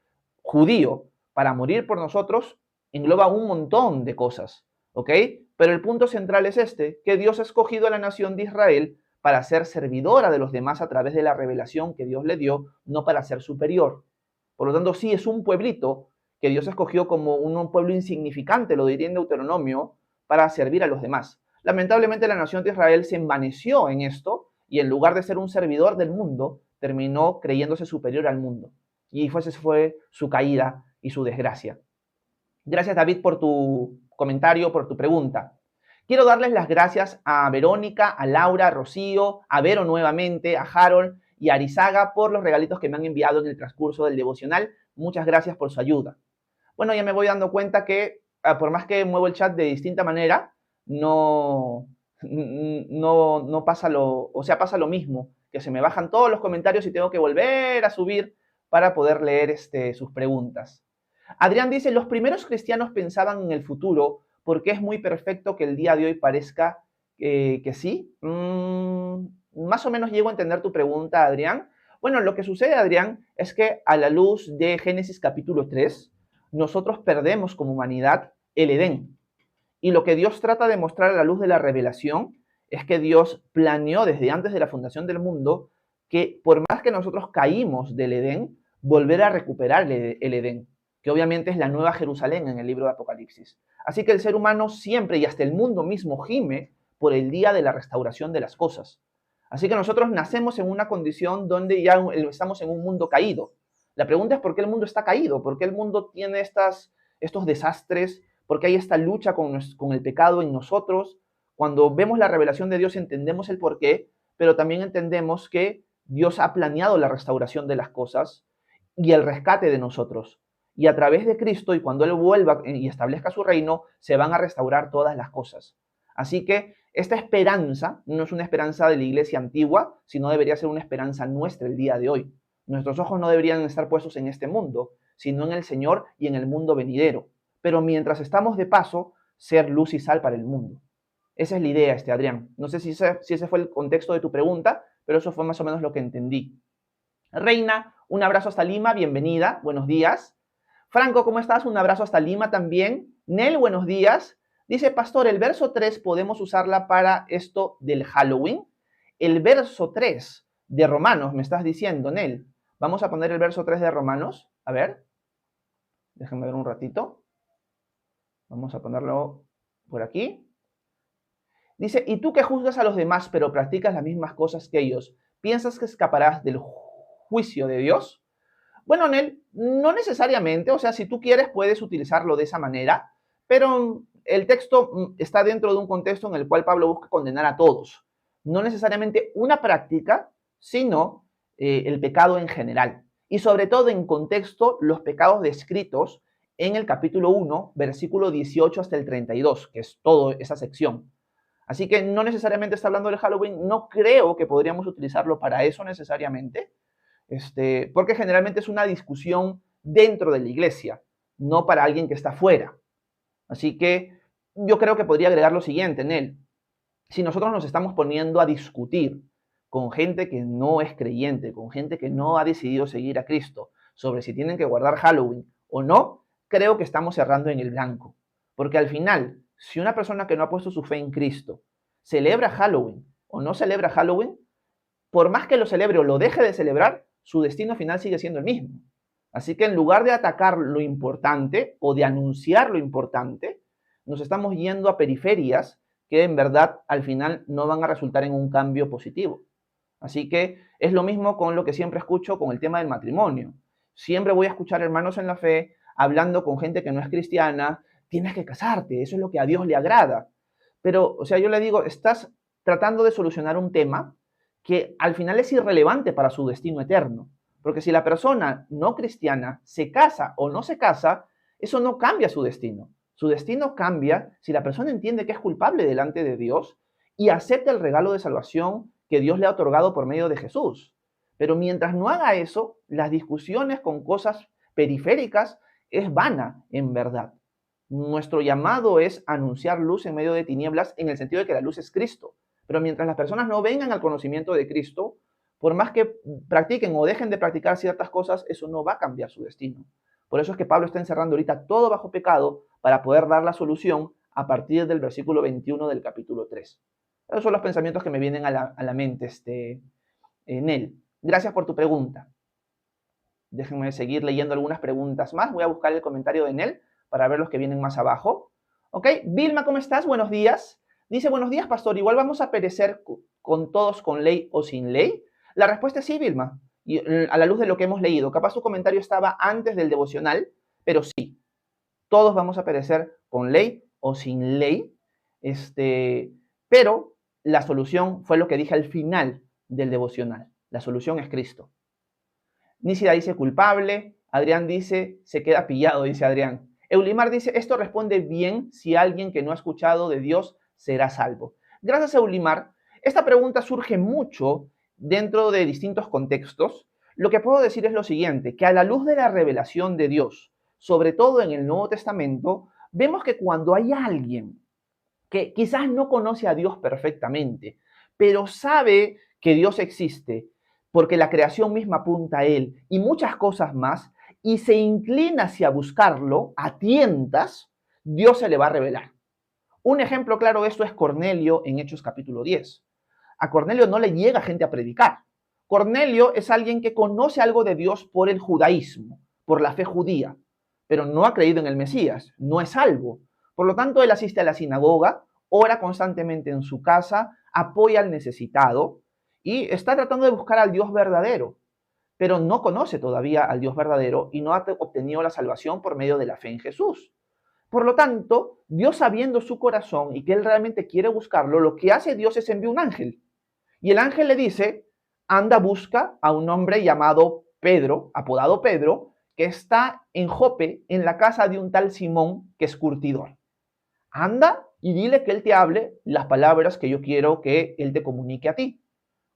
judío, para morir por nosotros, engloba un montón de cosas, ¿ok? Pero el punto central es que Dios ha escogido a la nación de Israel para ser servidora de los demás a través de la revelación que Dios le dio, no para ser superior. Por lo tanto, sí es un pueblito que Dios escogió como un pueblo insignificante, lo diría en Deuteronomio, para servir a los demás. Lamentablemente la nación de Israel se envaneció en esto y en lugar de ser un servidor del mundo, terminó creyéndose superior al mundo. Y esa fue su caída y su desgracia. Gracias, David, por tu comentario, por tu pregunta. Quiero darles las gracias a Verónica, a Laura, a Rocío, a Vero nuevamente, a Harold y a Arizaga por los regalitos que me han enviado en el transcurso del devocional. Muchas gracias por su ayuda. Bueno, ya me voy dando cuenta que por más que muevo el chat de distinta manera, no pasa pasa lo mismo, que se me bajan todos los comentarios y tengo que volver a subir para poder leer sus preguntas. Adrián dice, los primeros cristianos pensaban en el futuro porque es muy perfecto que el día de hoy parezca que sí. Más o menos llego a entender tu pregunta, Adrián. Bueno, lo que sucede, Adrián, es que a la luz de Génesis capítulo 3, nosotros perdemos como humanidad el Edén. Y lo que Dios trata de mostrar a la luz de la revelación es que Dios planeó desde antes de la fundación del mundo que por más que nosotros caímos del Edén, volver a recuperar el Edén, que obviamente es la nueva Jerusalén en el libro de Apocalipsis. Así que el ser humano siempre y hasta el mundo mismo gime por el día de la restauración de las cosas. Así que nosotros nacemos en una condición donde ya estamos en un mundo caído. La pregunta es por qué el mundo está caído, por qué el mundo tiene estos desastres, por qué hay esta lucha con el pecado en nosotros. Cuando vemos la revelación de Dios entendemos el por qué, pero también entendemos que Dios ha planeado la restauración de las cosas y el rescate de nosotros. Y a través de Cristo, y cuando Él vuelva y establezca su reino, se van a restaurar todas las cosas. Así que esta esperanza no es una esperanza de la iglesia antigua, sino debería ser una esperanza nuestra el día de hoy. Nuestros ojos no deberían estar puestos en este mundo, sino en el Señor y en el mundo venidero. Pero mientras estamos de paso, ser luz y sal para el mundo. Esa es la idea, Adrián. No sé si ese fue el contexto de tu pregunta, pero eso fue más o menos lo que entendí. Reina, un abrazo hasta Lima, bienvenida, buenos días. Franco, ¿cómo estás? Un abrazo hasta Lima también. Nel, buenos días. Dice, pastor, el verso 3 podemos usarla para esto del Halloween. El verso 3 de Romanos, me estás diciendo, Nel. Vamos a poner el verso 3 de Romanos. A ver. Déjenme ver un ratito. Vamos a ponerlo por aquí. Dice, y tú que juzgas a los demás, pero practicas las mismas cosas que ellos, ¿piensas que escaparás del juicio de Dios? Bueno, Nel, no necesariamente. O sea, si tú quieres, puedes utilizarlo de esa manera, pero el texto está dentro de un contexto en el cual Pablo busca condenar a todos. No necesariamente una práctica, sino el pecado en general. Y sobre todo en contexto, los pecados descritos en el capítulo 1, versículo 18 hasta el 32, que es toda esa sección. Así que no necesariamente está hablando del Halloween. No creo que podríamos utilizarlo para eso necesariamente, porque generalmente es una discusión dentro de la iglesia, no para alguien que está fuera. Así que yo creo que podría agregar lo siguiente en él. Si nosotros nos estamos poniendo a discutir con gente que no es creyente, con gente que no ha decidido seguir a Cristo, sobre si tienen que guardar Halloween o no, creo que estamos cerrando en el blanco. Porque al final, si una persona que no ha puesto su fe en Cristo celebra Halloween o no celebra Halloween, por más que lo celebre o lo deje de celebrar, su destino final sigue siendo el mismo. Así que en lugar de atacar lo importante o de anunciar lo importante, nos estamos yendo a periferias que en verdad al final no van a resultar en un cambio positivo. Así que es lo mismo con lo que siempre escucho con el tema del matrimonio. Siempre voy a escuchar hermanos en la fe hablando con gente que no es cristiana, tienes que casarte, eso es lo que a Dios le agrada. Pero, o sea, yo le digo, estás tratando de solucionar un tema que al final es irrelevante para su destino eterno. Porque si la persona no cristiana se casa o no se casa, eso no cambia su destino. Su destino cambia si la persona entiende que es culpable delante de Dios y acepta el regalo de salvación que Dios le ha otorgado por medio de Jesús. Pero mientras no haga eso, las discusiones con cosas periféricas es vana en verdad. Nuestro llamado es anunciar luz en medio de tinieblas en el sentido de que la luz es Cristo. Pero mientras las personas no vengan al conocimiento de Cristo, por más que practiquen o dejen de practicar ciertas cosas, eso no va a cambiar su destino. Por eso es que Pablo está encerrando ahorita todo bajo pecado para poder dar la solución a partir del versículo 21 del capítulo 3. Esos son los pensamientos que me vienen a la mente, Nel. Gracias por tu pregunta. Déjenme seguir leyendo algunas preguntas más. Voy a buscar el comentario de Nel para ver los que vienen más abajo. Ok, Vilma, ¿cómo estás? Buenos días. Dice, buenos días, pastor. ¿Igual vamos a perecer con todos con ley o sin ley? La respuesta es sí, Vilma. Y a la luz de lo que hemos leído. Capaz tu comentario estaba antes del devocional, pero sí. Todos vamos a perecer con ley o sin ley, pero la solución fue lo que dije al final del devocional. La solución es Cristo. Nísida dice culpable, Adrián dice se queda pillado, dice Adrián. Eulimar dice esto responde bien si alguien que no ha escuchado de Dios será salvo. Gracias, Eulimar. Esta pregunta surge mucho dentro de distintos contextos. Lo que puedo decir es lo siguiente, que a la luz de la revelación de Dios, sobre todo en el Nuevo Testamento, vemos que cuando hay alguien que quizás no conoce a Dios perfectamente, pero sabe que Dios existe, porque la creación misma apunta a Él y muchas cosas más, y se inclina hacia buscarlo a tientas, Dios se le va a revelar. Un ejemplo claro de esto es Cornelio en Hechos capítulo 10. A Cornelio no le llega gente a predicar. Cornelio es alguien que conoce algo de Dios por el judaísmo, por la fe judía, pero no ha creído en el Mesías, no es salvo. Por lo tanto, él asiste a la sinagoga, ora constantemente en su casa, apoya al necesitado y está tratando de buscar al Dios verdadero, pero no conoce todavía al Dios verdadero y no ha obtenido la salvación por medio de la fe en Jesús. Por lo tanto, Dios, sabiendo su corazón y que él realmente quiere buscarlo, lo que hace Dios es enviar un ángel. Y el ángel le dice, anda, busca a un hombre llamado Pedro, apodado Pedro, que está en Jope, en la casa de un tal Simón, que es curtidor. Anda y dile que él te hable las palabras que yo quiero que él te comunique a ti.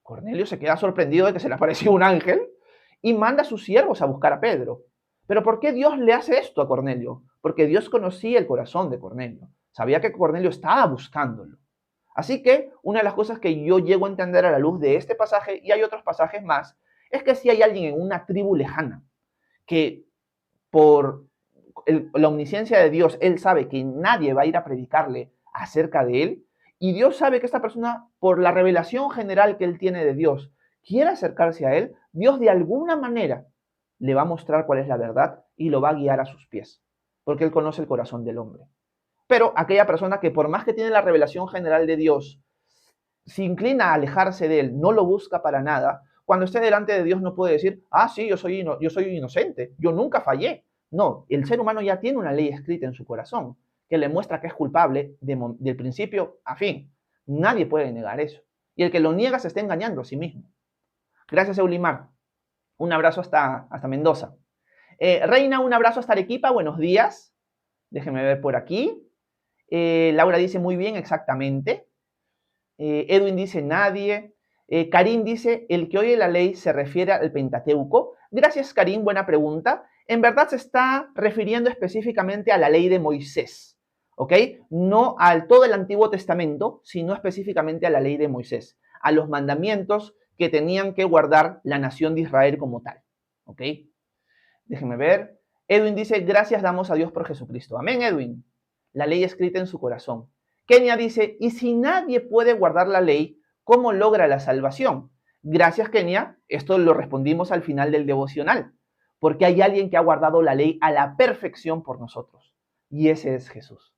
Cornelio se queda sorprendido de que se le apareció un ángel y manda a sus siervos a buscar a Pedro. ¿Pero por qué Dios le hace esto a Cornelio? Porque Dios conocía el corazón de Cornelio. Sabía que Cornelio estaba buscándolo. Así que una de las cosas que yo llego a entender a la luz de este pasaje, y hay otros pasajes más, es que si hay alguien en una tribu lejana que por la omnisciencia de Dios, él sabe que nadie va a ir a predicarle acerca de él, y Dios sabe que esta persona, por la revelación general que él tiene de Dios, quiere acercarse a él, Dios de alguna manera le va a mostrar cuál es la verdad y lo va a guiar a sus pies, porque él conoce el corazón del hombre. Pero aquella persona que por más que tiene la revelación general de Dios, se inclina a alejarse de él, no lo busca para nada, cuando esté delante de Dios no puede decir, sí, yo soy inocente, yo nunca fallé. No, el ser humano ya tiene una ley escrita en su corazón que le muestra que es culpable del principio a fin. Nadie puede negar eso. Y el que lo niega se está engañando a sí mismo. Gracias, Eulimar. Un abrazo hasta Mendoza. Reina, un abrazo hasta Arequipa. Buenos días. Déjenme ver por aquí. Laura dice muy bien, exactamente. Edwin dice nadie. Karim dice, el que oye la ley se refiere al Pentateuco. Gracias, Karim, buena pregunta. En verdad se está refiriendo específicamente a la ley de Moisés, ¿ok? No al todo el Antiguo Testamento, sino específicamente a la ley de Moisés, a los mandamientos que tenían que guardar la nación de Israel como tal, ¿ok? Déjenme ver. Edwin dice, gracias damos a Dios por Jesucristo. Amén, Edwin. La ley escrita en su corazón. Kenia dice, y si nadie puede guardar la ley, ¿cómo logra la salvación? Gracias, Kenia. Esto lo respondimos al final del devocional, porque hay alguien que ha guardado la ley a la perfección por nosotros, y ese es Jesús.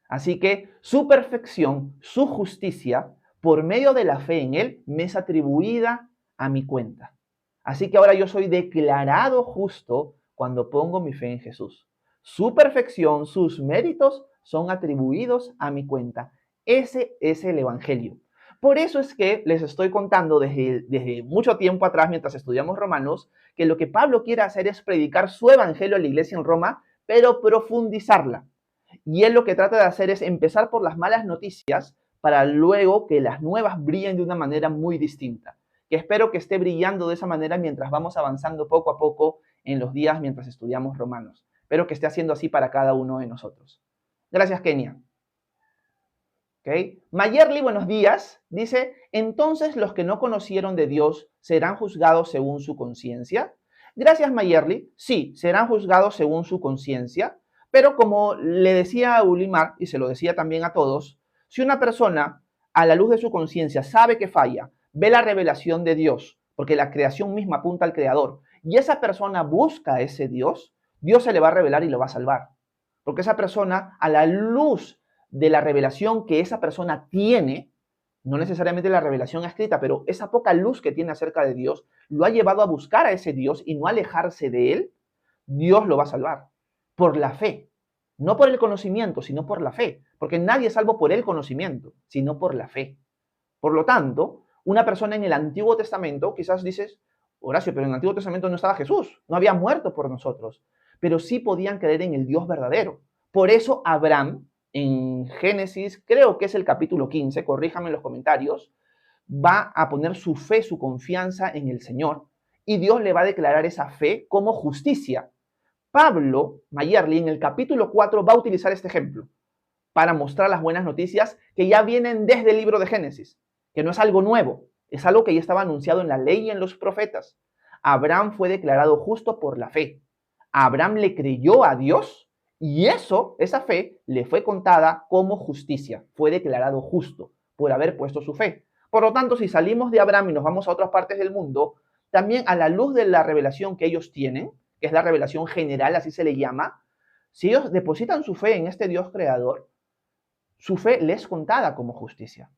Así que su perfección, su justicia, por medio de la fe en Él, me es atribuida a mi cuenta. Así que ahora yo soy declarado justo cuando pongo mi fe en Jesús. Su perfección, sus méritos son atribuidos a mi cuenta. Ese es el Evangelio. Por eso es que les estoy contando desde mucho tiempo atrás, mientras estudiamos Romanos, que lo que Pablo quiere hacer es predicar su Evangelio a la iglesia en Roma, pero profundizarla. Y él lo que trata de hacer es empezar por las malas noticias para luego que las nuevas brillen de una manera muy distinta. Que espero que esté brillando de esa manera mientras vamos avanzando poco a poco en los días mientras estudiamos Romanos. Espero que esté haciendo así para cada uno de nosotros. Gracias, Kenia. ¿Okay? Mayerly, buenos días. Dice, entonces los que no conocieron de Dios serán juzgados según su conciencia. Gracias, Mayerly. Sí, serán juzgados según su conciencia. Pero como le decía a Ulimar, y se lo decía también a todos, si una persona a la luz de su conciencia sabe que falla, ve la revelación de Dios, porque la creación misma apunta al Creador, y esa persona busca a ese Dios, Dios se le va a revelar y lo va a salvar. Porque esa persona, a la luz de la revelación que esa persona tiene, no necesariamente la revelación escrita, pero esa poca luz que tiene acerca de Dios, lo ha llevado a buscar a ese Dios y no alejarse de él, Dios lo va a salvar. Por la fe. No por el conocimiento, sino por la fe. porque nadie es salvo por el conocimiento, sino por la fe. Por lo tanto, una persona en el Antiguo Testamento, quizás dices, Horacio, pero en el Antiguo Testamento no estaba Jesús, no había muerto por nosotros, pero sí podían creer en el Dios verdadero. Por eso Abraham, en Génesis, creo que es el capítulo 15, corríjame en los comentarios, va a poner su fe, su confianza en el Señor, y Dios le va a declarar esa fe como justicia. Pablo Mayerly en el capítulo 4 va a utilizar este ejemplo para mostrar las buenas noticias que ya vienen desde el libro de Génesis, que no es algo nuevo, es algo que ya estaba anunciado en la ley y en los profetas. Abraham fue declarado justo por la fe. Abraham le creyó a Dios y esa fe, le fue contada como justicia. Fue declarado justo por haber puesto su fe. Por lo tanto, si salimos de Abraham y nos vamos a otras partes del mundo, también a la luz de la revelación que ellos tienen, que es la revelación general, así se le llama, si ellos depositan su fe en este Dios creador, su fe les es contada como justicia.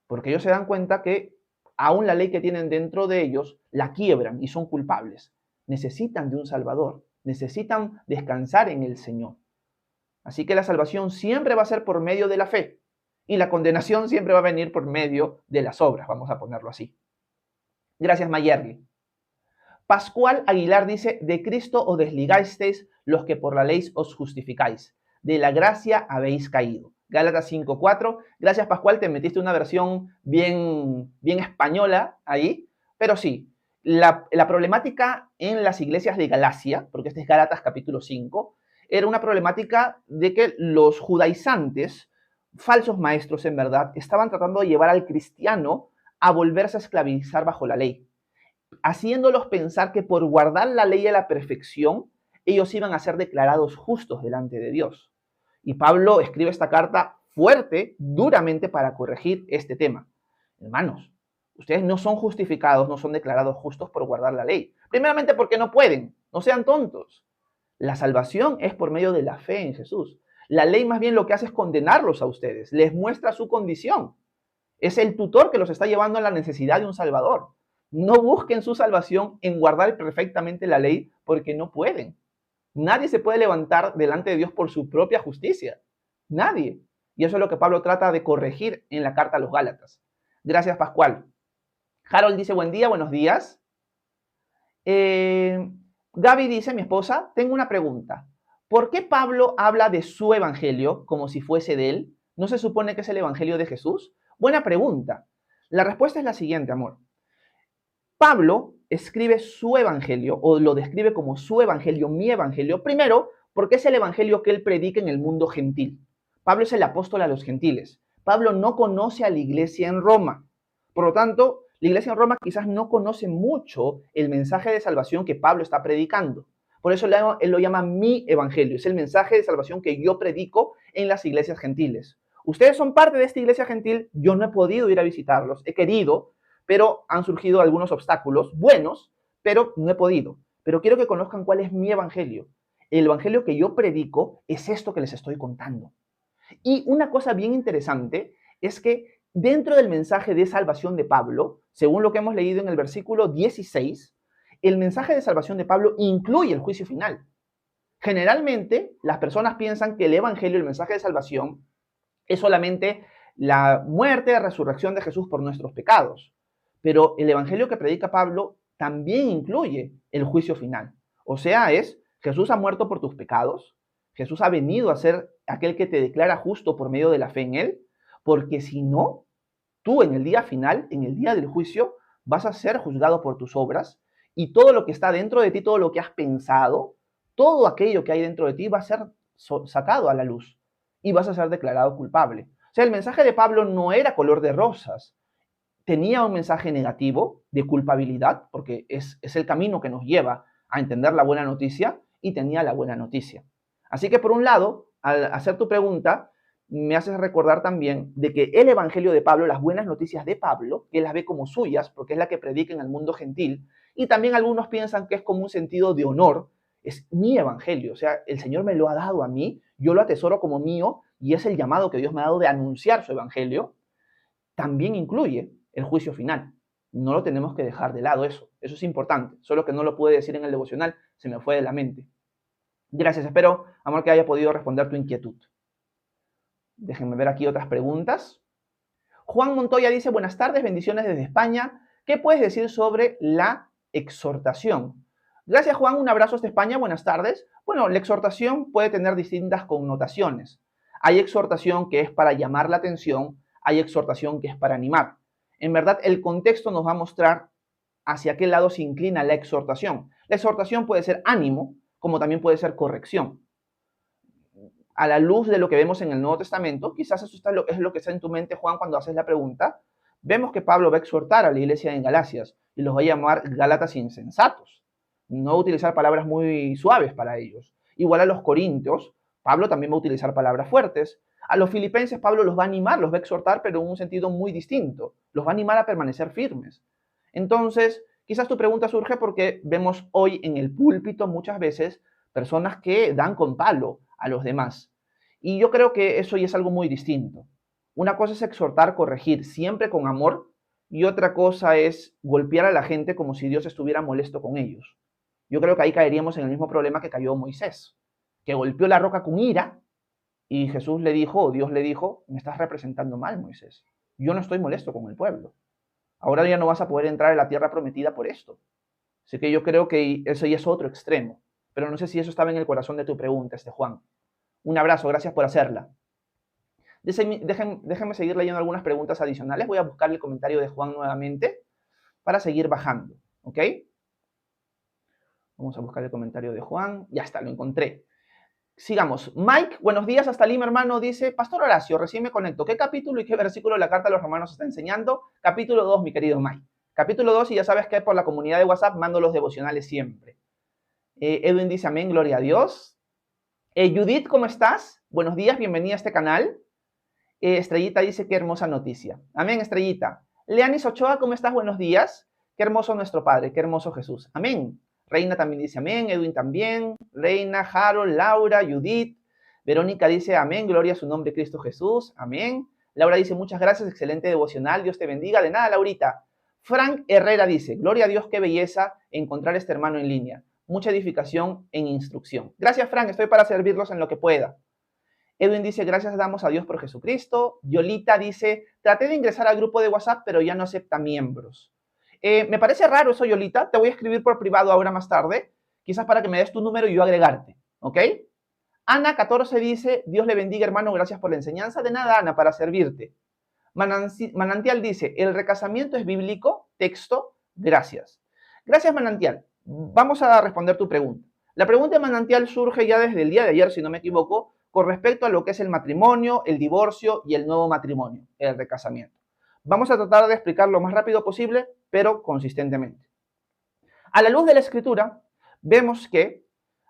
Porque ellos se dan cuenta que aún la ley que tienen dentro de ellos la quiebran y son culpables. Necesitan de un Salvador, necesitan descansar en el Señor. Así que la salvación siempre va a ser por medio de la fe y la condenación siempre va a venir por medio de las obras, vamos a ponerlo así. Gracias, Mayerly. Pascual Aguilar dice, de Cristo os desligasteis los que por la ley os justificáis, de la gracia habéis caído. Gálatas 5:4. Gracias, Pascual, te metiste una versión bien española ahí, pero sí, la problemática en las iglesias de Galacia, porque este es Gálatas capítulo 5, era una problemática de que los judaizantes, falsos maestros en verdad, estaban tratando de llevar al cristiano a volverse a esclavizar bajo la ley, haciéndolos pensar que por guardar la ley a la perfección, ellos iban a ser declarados justos delante de Dios. Y Pablo escribe esta carta fuerte, duramente, para corregir este tema. Hermanos, ustedes no son justificados, no son declarados justos por guardar la ley. Primeramente porque no pueden, no sean tontos. La salvación es por medio de la fe en Jesús. La ley más bien lo que hace es condenarlos a ustedes, les muestra su condición. Es el tutor que los está llevando a la necesidad de un Salvador. No busquen su salvación en guardar perfectamente la ley porque no pueden. Nadie se puede levantar delante de Dios por su propia justicia. Nadie. Y eso es lo que Pablo trata de corregir en la carta a los Gálatas. Gracias, Pascual. Harold dice, buen día, buenos días. Gaby dice, mi esposa, tengo una pregunta. ¿Por qué Pablo habla de su evangelio como si fuese de él? ¿No se supone que es el evangelio de Jesús? Buena pregunta. La respuesta es la siguiente, amor. Pablo escribe su evangelio o lo describe como su evangelio, mi evangelio, primero porque es el evangelio que él predica en el mundo gentil. Pablo es el apóstol a los gentiles. Pablo no conoce a la iglesia en Roma. Por lo tanto, la iglesia en Roma quizás no conoce mucho el mensaje de salvación que Pablo está predicando. Por eso él lo llama mi evangelio. Es el mensaje de salvación que yo predico en las iglesias gentiles. Ustedes son parte de esta iglesia gentil. Yo no he podido ir a visitarlos. He querido, pero han surgido algunos obstáculos buenos, pero no he podido. Pero quiero que conozcan cuál es mi evangelio. El evangelio que yo predico es esto que les estoy contando. Y una cosa bien interesante es que dentro del mensaje de salvación de Pablo, según lo que hemos leído en el versículo 16, el mensaje de salvación de Pablo incluye el juicio final. Generalmente, las personas piensan que el evangelio, el mensaje de salvación, es solamente la muerte y resurrección de Jesús por nuestros pecados. Pero el evangelio que predica Pablo también incluye el juicio final. O sea, es Jesús ha muerto por tus pecados, Jesús ha venido a ser aquel que te declara justo por medio de la fe en él, porque si no, tú en el día final, en el día del juicio, vas a ser juzgado por tus obras y todo lo que está dentro de ti, todo lo que has pensado, todo aquello que hay dentro de ti va a ser sacado a la luz y vas a ser declarado culpable. O sea, el mensaje de Pablo no era color de rosas. Tenía un mensaje negativo de culpabilidad, porque es el camino que nos lleva a entender la buena noticia, y tenía la buena noticia. Así que por un lado, al hacer tu pregunta, me haces recordar también de que el evangelio de Pablo, las buenas noticias de Pablo, que él las ve como suyas, porque es la que predica en el mundo gentil, y también algunos piensan que es como un sentido de honor, es mi evangelio, o sea, el Señor me lo ha dado a mí, yo lo atesoro como mío, y es el llamado que Dios me ha dado de anunciar su evangelio, también incluye el juicio final. No lo tenemos que dejar de lado eso es importante, solo que no lo pude decir en el devocional, se me fue de la mente. Gracias, espero, amor, que haya podido responder tu inquietud. Déjenme ver aquí otras preguntas. Juan Montoya dice, buenas tardes, bendiciones desde España. ¿Qué puedes decir sobre la exhortación? Gracias, Juan, un abrazo hasta España, buenas tardes. Bueno, la exhortación puede tener distintas connotaciones. Hay exhortación que es para llamar la atención, hay exhortación que es para animar. En verdad, el contexto nos va a mostrar hacia qué lado se inclina la exhortación. La exhortación puede ser ánimo, como también puede ser corrección. A la luz de lo que vemos en el Nuevo Testamento, quizás eso es lo que está en tu mente, Juan, cuando haces la pregunta. Vemos que Pablo va a exhortar a la iglesia en Galacias y los va a llamar Gálatas insensatos. No va a utilizar palabras muy suaves para ellos. Igual a los corintios, Pablo también va a utilizar palabras fuertes. A los filipenses, Pablo los va a animar, los va a exhortar, pero en un sentido muy distinto. Los va a animar a permanecer firmes. Entonces, quizás tu pregunta surge porque vemos hoy en el púlpito muchas veces personas que dan con palo a los demás. Y yo creo que eso ya es algo muy distinto. Una cosa es exhortar, corregir, siempre con amor, y otra cosa es golpear a la gente como si Dios estuviera molesto con ellos. Yo creo que ahí caeríamos en el mismo problema que cayó Moisés, que golpeó la roca con ira, y Jesús le dijo, o Dios le dijo, me estás representando mal, Moisés. Yo no estoy molesto con el pueblo. Ahora ya no vas a poder entrar en la tierra prometida por esto. Así que yo creo que eso ya es otro extremo. Pero no sé si eso estaba en el corazón de tu pregunta, Juan. Un abrazo, gracias por hacerla. Déjenme seguir leyendo algunas preguntas adicionales. Voy a buscar el comentario de Juan nuevamente para seguir bajando, ¿ok? Vamos a buscar el comentario de Juan. Ya está, lo encontré. Sigamos. Mike, buenos días hasta Lima, hermano. Dice, Pastor Horacio, recién me conecto. ¿Qué capítulo y qué versículo de la carta a los romanos está enseñando? Capítulo 2, mi querido Mike. Capítulo 2, y ya sabes que por la comunidad de WhatsApp mando los devocionales siempre. Edwin dice, amén, gloria a Dios. Judith, ¿cómo estás? Buenos días, bienvenida a este canal. Estrellita dice, qué hermosa noticia. Amén, Estrellita. Leanis Ochoa, ¿cómo estás? Buenos días. Qué hermoso nuestro Padre, qué hermoso Jesús. Amén. Reina también dice amén, Edwin también, Reina, Harold, Laura, Judith. Verónica dice amén, gloria a su nombre Cristo Jesús, amén. Laura dice muchas gracias, excelente devocional, Dios te bendiga. De nada, Laurita. Frank Herrera dice, gloria a Dios, qué belleza encontrar este hermano en línea. Mucha edificación en instrucción. Gracias, Frank, estoy para servirlos en lo que pueda. Edwin dice, gracias damos a Dios por Jesucristo. Yolita dice, traté de ingresar al grupo de WhatsApp, pero ya no acepta miembros. Me parece raro eso, Yolita. Te voy a escribir por privado ahora más tarde, quizás para que me des tu número y yo agregarte, ¿ok? Ana 14 dice, Dios le bendiga, hermano, gracias por la enseñanza. De nada, Ana, para servirte. Manantial dice, ¿el recasamiento es bíblico? Texto, gracias. Gracias, Manantial. Vamos a responder tu pregunta. La pregunta de Manantial surge ya desde el día de ayer, si no me equivoco, con respecto a lo que es el matrimonio, el divorcio y el nuevo matrimonio, el recasamiento. Vamos a tratar de explicar lo más rápido posible, pero consistentemente. A la luz de la Escritura, vemos que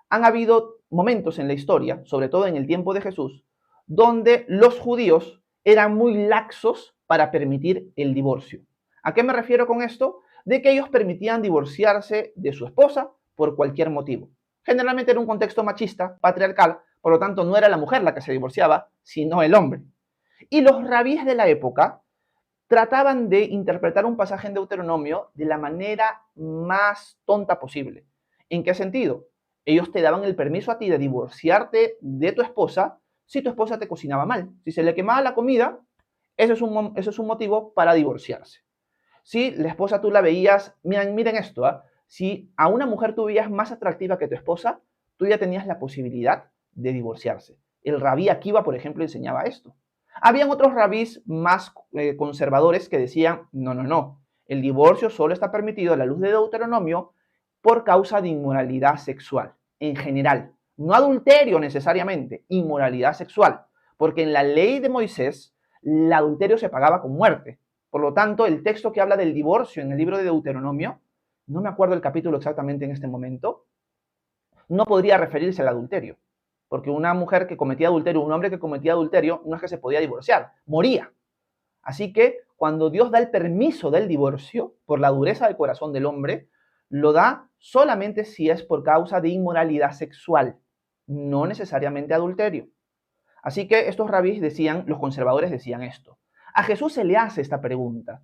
han habido momentos en la historia, sobre todo en el tiempo de Jesús, donde los judíos eran muy laxos para permitir el divorcio. ¿A qué me refiero con esto? De que ellos permitían divorciarse de su esposa por cualquier motivo. Generalmente era un contexto machista, patriarcal, por lo tanto no era la mujer la que se divorciaba, sino el hombre. Y los rabíes de la época trataban de interpretar un pasaje en Deuteronomio de la manera más tonta posible. ¿En qué sentido? Ellos te daban el permiso a ti de divorciarte de tu esposa si tu esposa te cocinaba mal. Si se le quemaba la comida, eso es un motivo para divorciarse. Si la esposa tú la veías, miren esto, si a una mujer tú veías más atractiva que tu esposa, tú ya tenías la posibilidad de divorciarse. El rabí Akiva, por ejemplo, enseñaba esto. Habían otros rabís más conservadores que decían, no, el divorcio solo está permitido a la luz de Deuteronomio por causa de inmoralidad sexual, en general. No adulterio necesariamente, inmoralidad sexual, porque en la ley de Moisés, el adulterio se pagaba con muerte. Por lo tanto, el texto que habla del divorcio en el libro de Deuteronomio, no me acuerdo el capítulo exactamente en este momento, no podría referirse al adulterio. Porque una mujer que cometía adulterio, un hombre que cometía adulterio, no es que se podía divorciar, moría. Así que cuando Dios da el permiso del divorcio, por la dureza del corazón del hombre, lo da solamente si es por causa de inmoralidad sexual, no necesariamente adulterio. Así que estos rabís decían, los conservadores decían esto. A Jesús se le hace esta pregunta.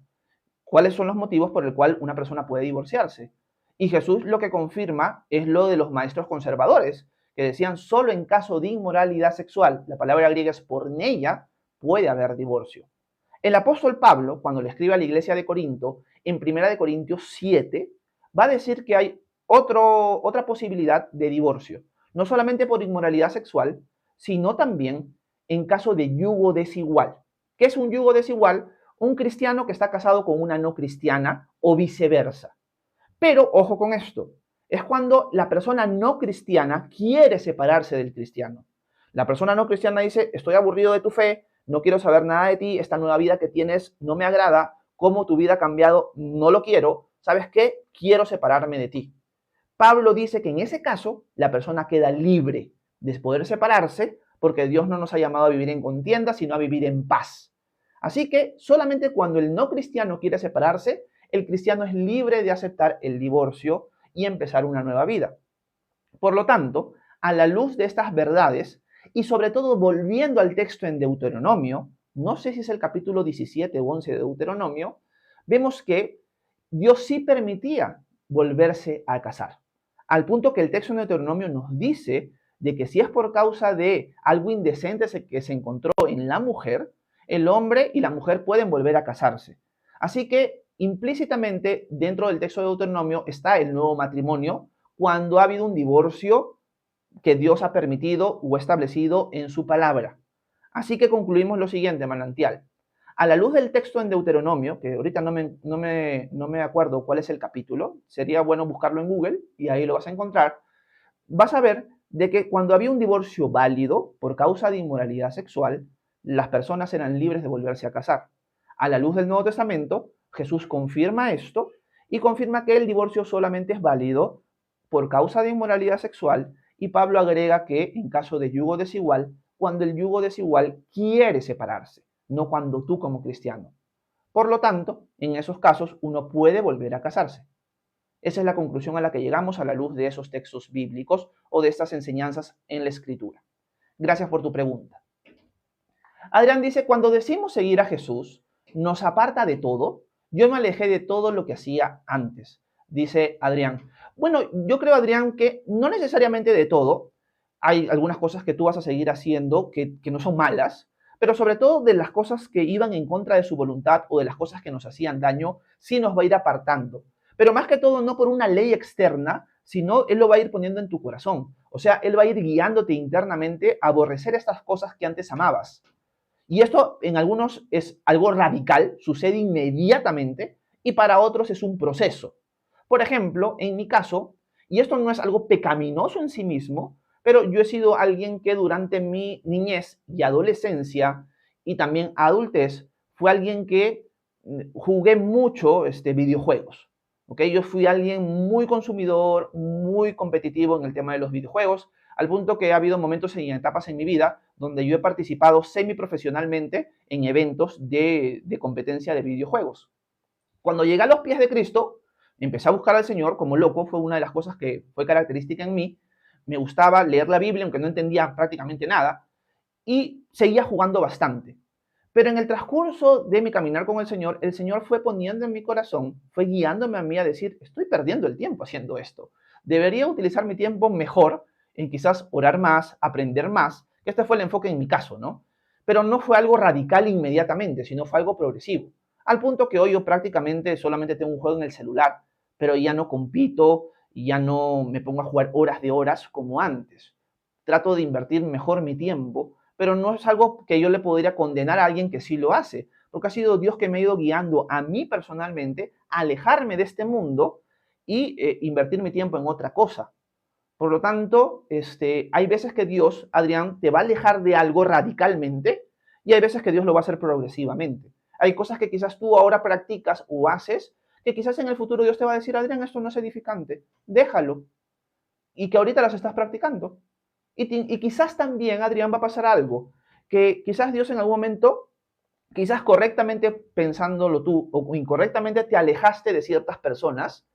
¿Cuáles son los motivos por el cual una persona puede divorciarse? Y Jesús lo que confirma es lo de los maestros conservadores, que decían solo en caso de inmoralidad sexual, la palabra griega es porneia, puede haber divorcio. El apóstol Pablo, cuando le escribe a la iglesia de Corinto, en 1 Corintios 7, va a decir que hay otra posibilidad de divorcio. No solamente por inmoralidad sexual, sino también en caso de yugo desigual. ¿Qué es un yugo desigual? Un cristiano que está casado con una no cristiana o viceversa. Pero ojo con esto, es cuando la persona no cristiana quiere separarse del cristiano. La persona no cristiana dice, estoy aburrido de tu fe, no quiero saber nada de ti, esta nueva vida que tienes no me agrada, cómo tu vida ha cambiado, no lo quiero, ¿sabes qué? Quiero separarme de ti. Pablo dice que en ese caso la persona queda libre de poder separarse porque Dios no nos ha llamado a vivir en contienda, sino a vivir en paz. Así que solamente cuando el no cristiano quiere separarse, el cristiano es libre de aceptar el divorcio y empezar una nueva vida. Por lo tanto, a la luz de estas verdades, y sobre todo volviendo al texto en Deuteronomio, no sé si es el capítulo 17 o 11 de Deuteronomio, vemos que Dios sí permitía volverse a casar. Al punto que el texto en Deuteronomio nos dice de que si es por causa de algo indecente que se encontró en la mujer, el hombre y la mujer pueden volver a casarse. Así que implícitamente dentro del texto de Deuteronomio está el nuevo matrimonio cuando ha habido un divorcio que Dios ha permitido o establecido en su palabra. Así que concluimos lo siguiente, manantial. A la luz del texto en Deuteronomio, que ahorita no me acuerdo cuál es el capítulo, sería bueno buscarlo en Google y ahí lo vas a encontrar, vas a ver de que cuando había un divorcio válido por causa de inmoralidad sexual, las personas eran libres de volverse a casar. A la luz del Nuevo Testamento, Jesús confirma esto y confirma que el divorcio solamente es válido por causa de inmoralidad sexual, y Pablo agrega que en caso de yugo desigual, cuando el yugo desigual quiere separarse, no cuando tú como cristiano. Por lo tanto, en esos casos uno puede volver a casarse. Esa es la conclusión a la que llegamos a la luz de esos textos bíblicos o de estas enseñanzas en la Escritura. Gracias por tu pregunta. Adrián dice, cuando decimos seguir a Jesús, ¿nos aparta de todo? Yo me alejé de todo lo que hacía antes, dice Adrián. Bueno, yo creo, Adrián, que no necesariamente de todo. Hay algunas cosas que tú vas a seguir haciendo que no son malas, pero sobre todo de las cosas que iban en contra de su voluntad o de las cosas que nos hacían daño, sí nos va a ir apartando. Pero más que todo, no por una ley externa, sino Él lo va a ir poniendo en tu corazón. O sea, Él va a ir guiándote internamente a aborrecer estas cosas que antes amabas. Y esto en algunos es algo radical, sucede inmediatamente, y para otros es un proceso. Por ejemplo, en mi caso, y esto no es algo pecaminoso en sí mismo, pero yo he sido alguien que durante mi niñez y adolescencia y también adultez fue alguien que jugué mucho videojuegos. ¿Okay? Yo fui alguien muy consumidor, muy competitivo en el tema de los videojuegos, al punto que ha habido momentos y etapas en mi vida donde yo he participado semiprofesionalmente en eventos de competencia de videojuegos. Cuando llegué a los pies de Cristo, empecé a buscar al Señor como loco, fue una de las cosas que fue característica en mí. Me gustaba leer la Biblia, aunque no entendía prácticamente nada, y seguía jugando bastante. Pero en el transcurso de mi caminar con el Señor fue poniendo en mi corazón, fue guiándome a mí a decir, estoy perdiendo el tiempo haciendo esto. Debería utilizar mi tiempo mejor en quizás orar más, aprender más, que este fue el enfoque en mi caso, ¿no? Pero no fue algo radical inmediatamente, sino fue algo progresivo. Al punto que hoy yo prácticamente solamente tengo un juego en el celular, pero ya no compito y ya no me pongo a jugar horas de horas como antes. Trato de invertir mejor mi tiempo, pero no es algo que yo le podría condenar a alguien que sí lo hace, porque ha sido Dios que me ha ido guiando a mí personalmente a alejarme de este mundo y invertir mi tiempo en otra cosa. Por lo tanto, hay veces que Dios, Adrián, te va a alejar de algo radicalmente y hay veces que Dios lo va a hacer progresivamente. Hay cosas que quizás tú ahora practicas o haces que quizás en el futuro Dios te va a decir, Adrián, esto no es edificante, déjalo. Y que ahorita las estás practicando. Y quizás también, Adrián, va a pasar algo, que quizás Dios en algún momento, quizás correctamente pensándolo tú o incorrectamente te alejaste de ciertas personas,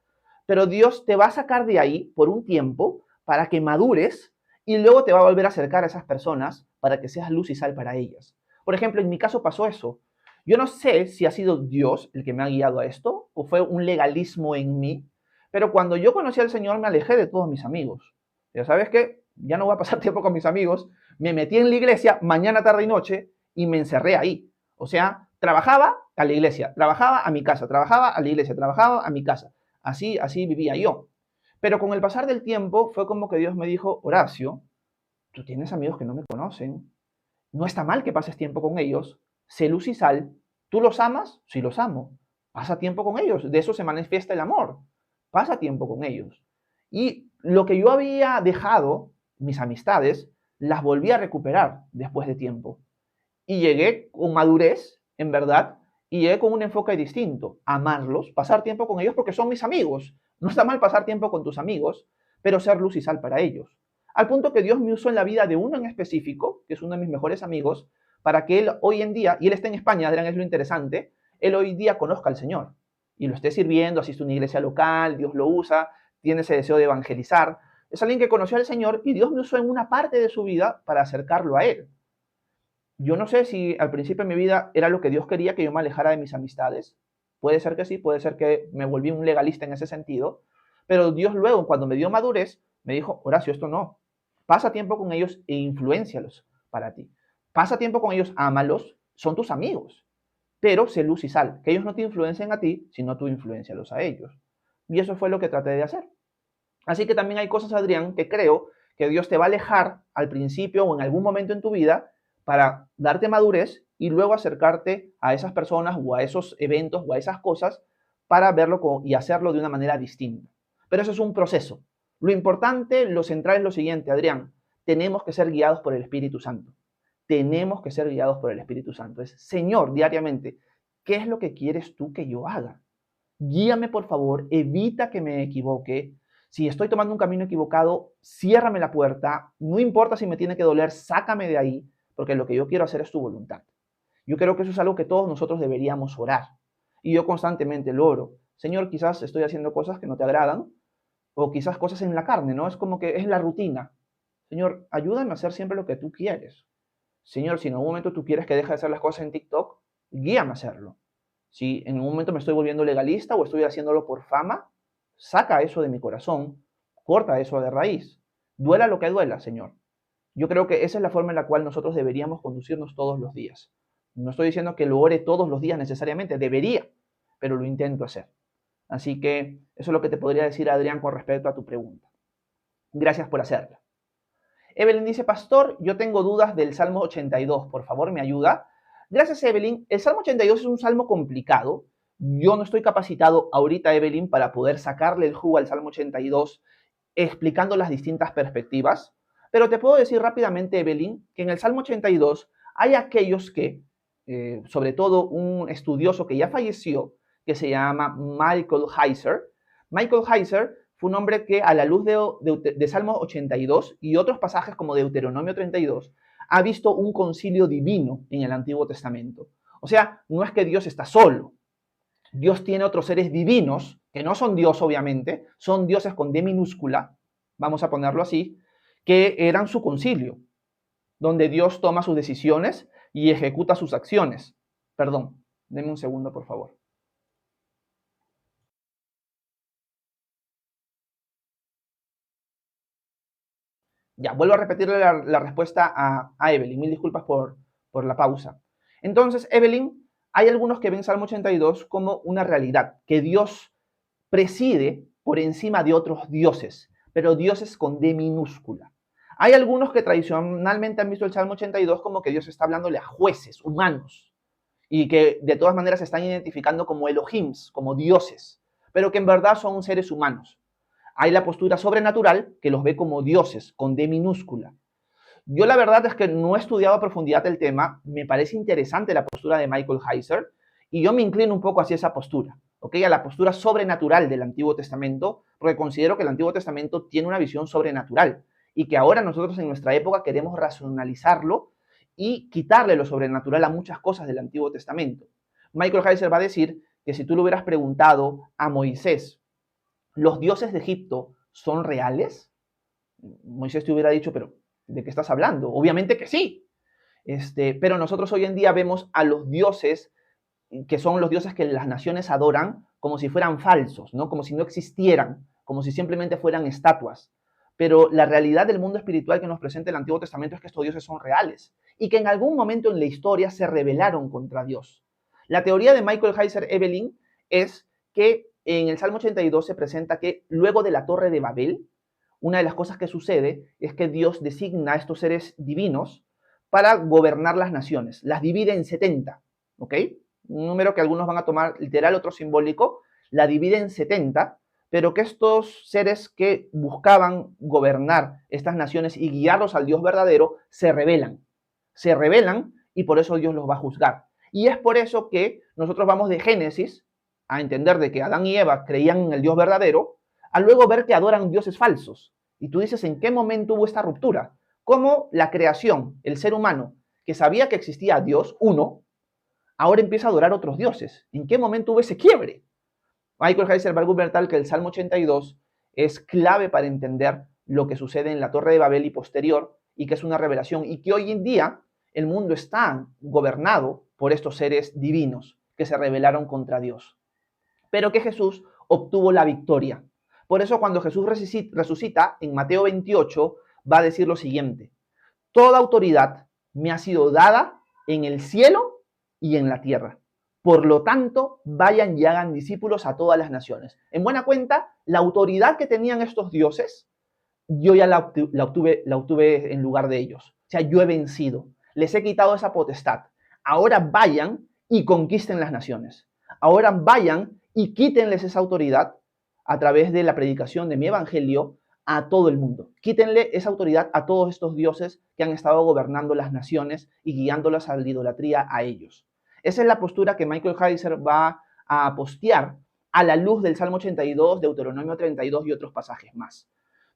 pero Dios te va a sacar de ahí por un tiempo para que madures y luego te va a volver a acercar a esas personas para que seas luz y sal para ellas. Por ejemplo, en mi caso pasó eso. Yo no sé si ha sido Dios el que me ha guiado a esto o fue un legalismo en mí, pero cuando yo conocí al Señor me alejé de todos mis amigos. Ya sabes que ya no voy a pasar tiempo con mis amigos, me metí en la iglesia mañana, tarde y noche y me encerré ahí. O sea, trabajaba a la iglesia, trabajaba a mi casa, trabajaba a la iglesia, trabajaba a mi casa. Así vivía yo. Pero con el pasar del tiempo fue como que Dios me dijo, Horacio, tú tienes amigos que no me conocen. No está mal que pases tiempo con ellos. Sé luz y sal. ¿Tú los amas? Sí, los amo. Pasa tiempo con ellos. De eso se manifiesta el amor. Pasa tiempo con ellos. Y lo que yo había dejado, mis amistades, las volví a recuperar después de tiempo. Y llegué con madurez, en verdad, y llegué con un enfoque distinto. Amarlos, pasar tiempo con ellos porque son mis amigos. No está mal pasar tiempo con tus amigos, pero ser luz y sal para ellos. Al punto que Dios me usó en la vida de uno en específico, que es uno de mis mejores amigos, para que él hoy en día, y él está en España, Adrián, es lo interesante, él hoy día conozca al Señor y lo esté sirviendo, asiste a una iglesia local, Dios lo usa, tiene ese deseo de evangelizar. Es alguien que conoció al Señor y Dios me usó en una parte de su vida para acercarlo a Él. Yo no sé si al principio de mi vida era lo que Dios quería, que yo me alejara de mis amistades. Puede ser que sí, puede ser que me volví un legalista en ese sentido. Pero Dios luego, cuando me dio madurez, me dijo, Horacio, esto no. Pasa tiempo con ellos e influéncialos para ti. Pasa tiempo con ellos, ámalos, son tus amigos. Pero sé luz y sal, que ellos no te influencien a ti, sino tú influencialos a ellos. Y eso fue lo que traté de hacer. Así que también hay cosas, Adrián, que creo que Dios te va a alejar al principio o en algún momento en tu vida para darte madurez y luego acercarte a esas personas o a esos eventos o a esas cosas para verlo y hacerlo de una manera distinta. Pero eso es un proceso. Lo importante, lo central es lo siguiente, Adrián. Tenemos que ser guiados por el Espíritu Santo. Tenemos que ser guiados por el Espíritu Santo. Es, Señor, diariamente, ¿qué es lo que quieres tú que yo haga? Guíame, por favor, evita que me equivoque. Si estoy tomando un camino equivocado, ciérrame la puerta. No importa si me tiene que doler, sácame de ahí, porque lo que yo quiero hacer es tu voluntad. Yo creo que eso es algo que todos nosotros deberíamos orar. Y yo constantemente lo oro. Señor, quizás estoy haciendo cosas que no te agradan, o quizás cosas en la carne, ¿no? Es como que es la rutina. Señor, ayúdame a hacer siempre lo que tú quieres. Señor, si en algún momento tú quieres que deje de hacer las cosas en TikTok, guíame a hacerlo. Si en un momento me estoy volviendo legalista o estoy haciéndolo por fama, saca eso de mi corazón, corta eso de raíz. Duela lo que duela, Señor. Yo creo que esa es la forma en la cual nosotros deberíamos conducirnos todos los días. No estoy diciendo que lo ore todos los días necesariamente, debería, pero lo intento hacer. Así que eso es lo que te podría decir, Adrián, con respecto a tu pregunta. Gracias por hacerla. Evelyn dice, pastor, yo tengo dudas del Salmo 82, por favor, ¿me ayuda? Gracias, Evelyn. El Salmo 82 es un salmo complicado. Yo no estoy capacitado ahorita, Evelyn, para poder sacarle el jugo al Salmo 82 explicando las distintas perspectivas. Pero te puedo decir rápidamente, Evelyn, que en el Salmo 82 hay aquellos que, sobre todo un estudioso que ya falleció, que se llama Michael Heiser. Michael Heiser fue un hombre que a la luz de Salmo 82 y otros pasajes como Deuteronomio 32, ha visto un concilio divino en el Antiguo Testamento. O sea, no es que Dios está solo. Dios tiene otros seres divinos, que no son Dios obviamente, son dioses con D minúscula, vamos a ponerlo así, que eran su concilio, donde Dios toma sus decisiones y ejecuta sus acciones. Perdón, denme un segundo, por favor. Ya, vuelvo a repetirle la respuesta a Evelyn. Mil disculpas por la pausa. Entonces, Evelyn, hay algunos que ven Salmo 82 como una realidad, que Dios preside por encima de otros dioses, pero dioses con D minúscula. Hay algunos que tradicionalmente han visto el Salmo 82 como que Dios está hablándole a jueces humanos y que de todas maneras se están identificando como Elohims, como dioses, pero que en verdad son seres humanos. Hay la postura sobrenatural que los ve como dioses, con D minúscula. Yo la verdad es que no he estudiado a profundidad el tema, me parece interesante la postura de Michael Heiser y yo me inclino un poco hacia esa postura, ¿ok? A la postura sobrenatural del Antiguo Testamento, porque considero que el Antiguo Testamento tiene una visión sobrenatural y que ahora nosotros en nuestra época queremos racionalizarlo y quitarle lo sobrenatural a muchas cosas del Antiguo Testamento. Michael Heiser va a decir que si tú le hubieras preguntado a Moisés, ¿los dioses de Egipto son reales? Moisés te hubiera dicho, pero ¿de qué estás hablando? Obviamente que sí. Pero nosotros hoy en día vemos a los dioses, que son los dioses que las naciones adoran, como si fueran falsos, ¿no? Como si no existieran, como si simplemente fueran estatuas. Pero la realidad del mundo espiritual que nos presenta el Antiguo Testamento es que estos dioses son reales y que en algún momento en la historia se rebelaron contra Dios. La teoría de Michael Heiser Evelyn es que en el Salmo 82 se presenta que luego de la Torre de Babel, una de las cosas que sucede es que Dios designa a estos seres divinos para gobernar las naciones. Las divide en 70, ¿ok? Un número que algunos van a tomar literal, otro simbólico. La divide en 70, pero que estos seres que buscaban gobernar estas naciones y guiarlos al Dios verdadero se rebelan. Se rebelan y por eso Dios los va a juzgar. Y es por eso que nosotros vamos de Génesis a entender de que Adán y Eva creían en el Dios verdadero, a luego ver que adoran dioses falsos. Y tú dices, ¿en qué momento hubo esta ruptura? ¿Cómo la creación, el ser humano, que sabía que existía Dios, uno, ahora empieza a adorar otros dioses? ¿En qué momento hubo ese quiebre? Michael Heiser va a argumentar que el Salmo 82 es clave para entender lo que sucede en la Torre de Babel y posterior, y que es una revelación, y que hoy en día el mundo está gobernado por estos seres divinos que se rebelaron contra Dios. Pero que Jesús obtuvo la victoria. Por eso cuando Jesús resucita, en Mateo 28, va a decir lo siguiente: toda autoridad me ha sido dada en el cielo y en la tierra. Por lo tanto, vayan y hagan discípulos a todas las naciones. En buena cuenta, la autoridad que tenían estos dioses, yo ya la obtuve en lugar de ellos. O sea, yo he vencido. Les he quitado esa potestad. Ahora vayan y conquisten las naciones. Ahora vayan y quítenles esa autoridad a través de la predicación de mi evangelio a todo el mundo. Quítenle esa autoridad a todos estos dioses que han estado gobernando las naciones y guiándolas a la idolatría a ellos. Esa es la postura que Michael Heiser va a postear a la luz del Salmo 82, Deuteronomio 32 y otros pasajes más.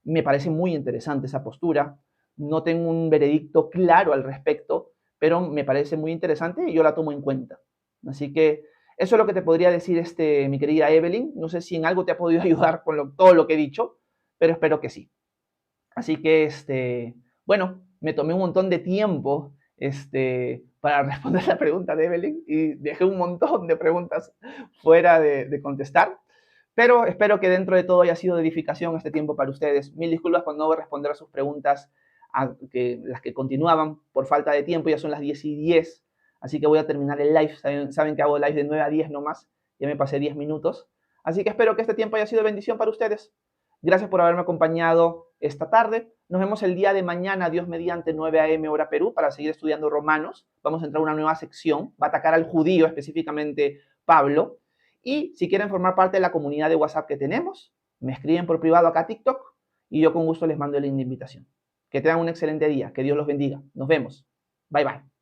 Me parece muy interesante esa postura. No tengo un veredicto claro al respecto, pero me parece muy interesante y yo la tomo en cuenta. Así que eso es lo que te podría decir, mi querida Evelyn. No sé si en algo te ha podido ayudar con todo lo que he dicho, pero espero que sí. Así que, bueno, me tomé un montón de tiempo para responder la pregunta de Evelyn y dejé un montón de preguntas fuera de contestar. Pero espero que dentro de todo haya sido de edificación este tiempo para ustedes. Mil disculpas por no responder a sus preguntas, las que continuaban por falta de tiempo. Ya son las 10:10, así que voy a terminar el live. Saben que hago live de 9 a 10 nomás. Ya me pasé 10 minutos. Así que espero que este tiempo haya sido de bendición para ustedes. Gracias por haberme acompañado esta tarde. Nos vemos el día de mañana, Dios mediante, 9 a.m. hora Perú, para seguir estudiando Romanos. Vamos a entrar a una nueva sección. Va a atacar al judío, específicamente Pablo. Y si quieren formar parte de la comunidad de WhatsApp que tenemos, me escriben por privado acá a TikTok y yo con gusto les mando el link de invitación. Que tengan un excelente día. Que Dios los bendiga. Nos vemos. Bye, bye.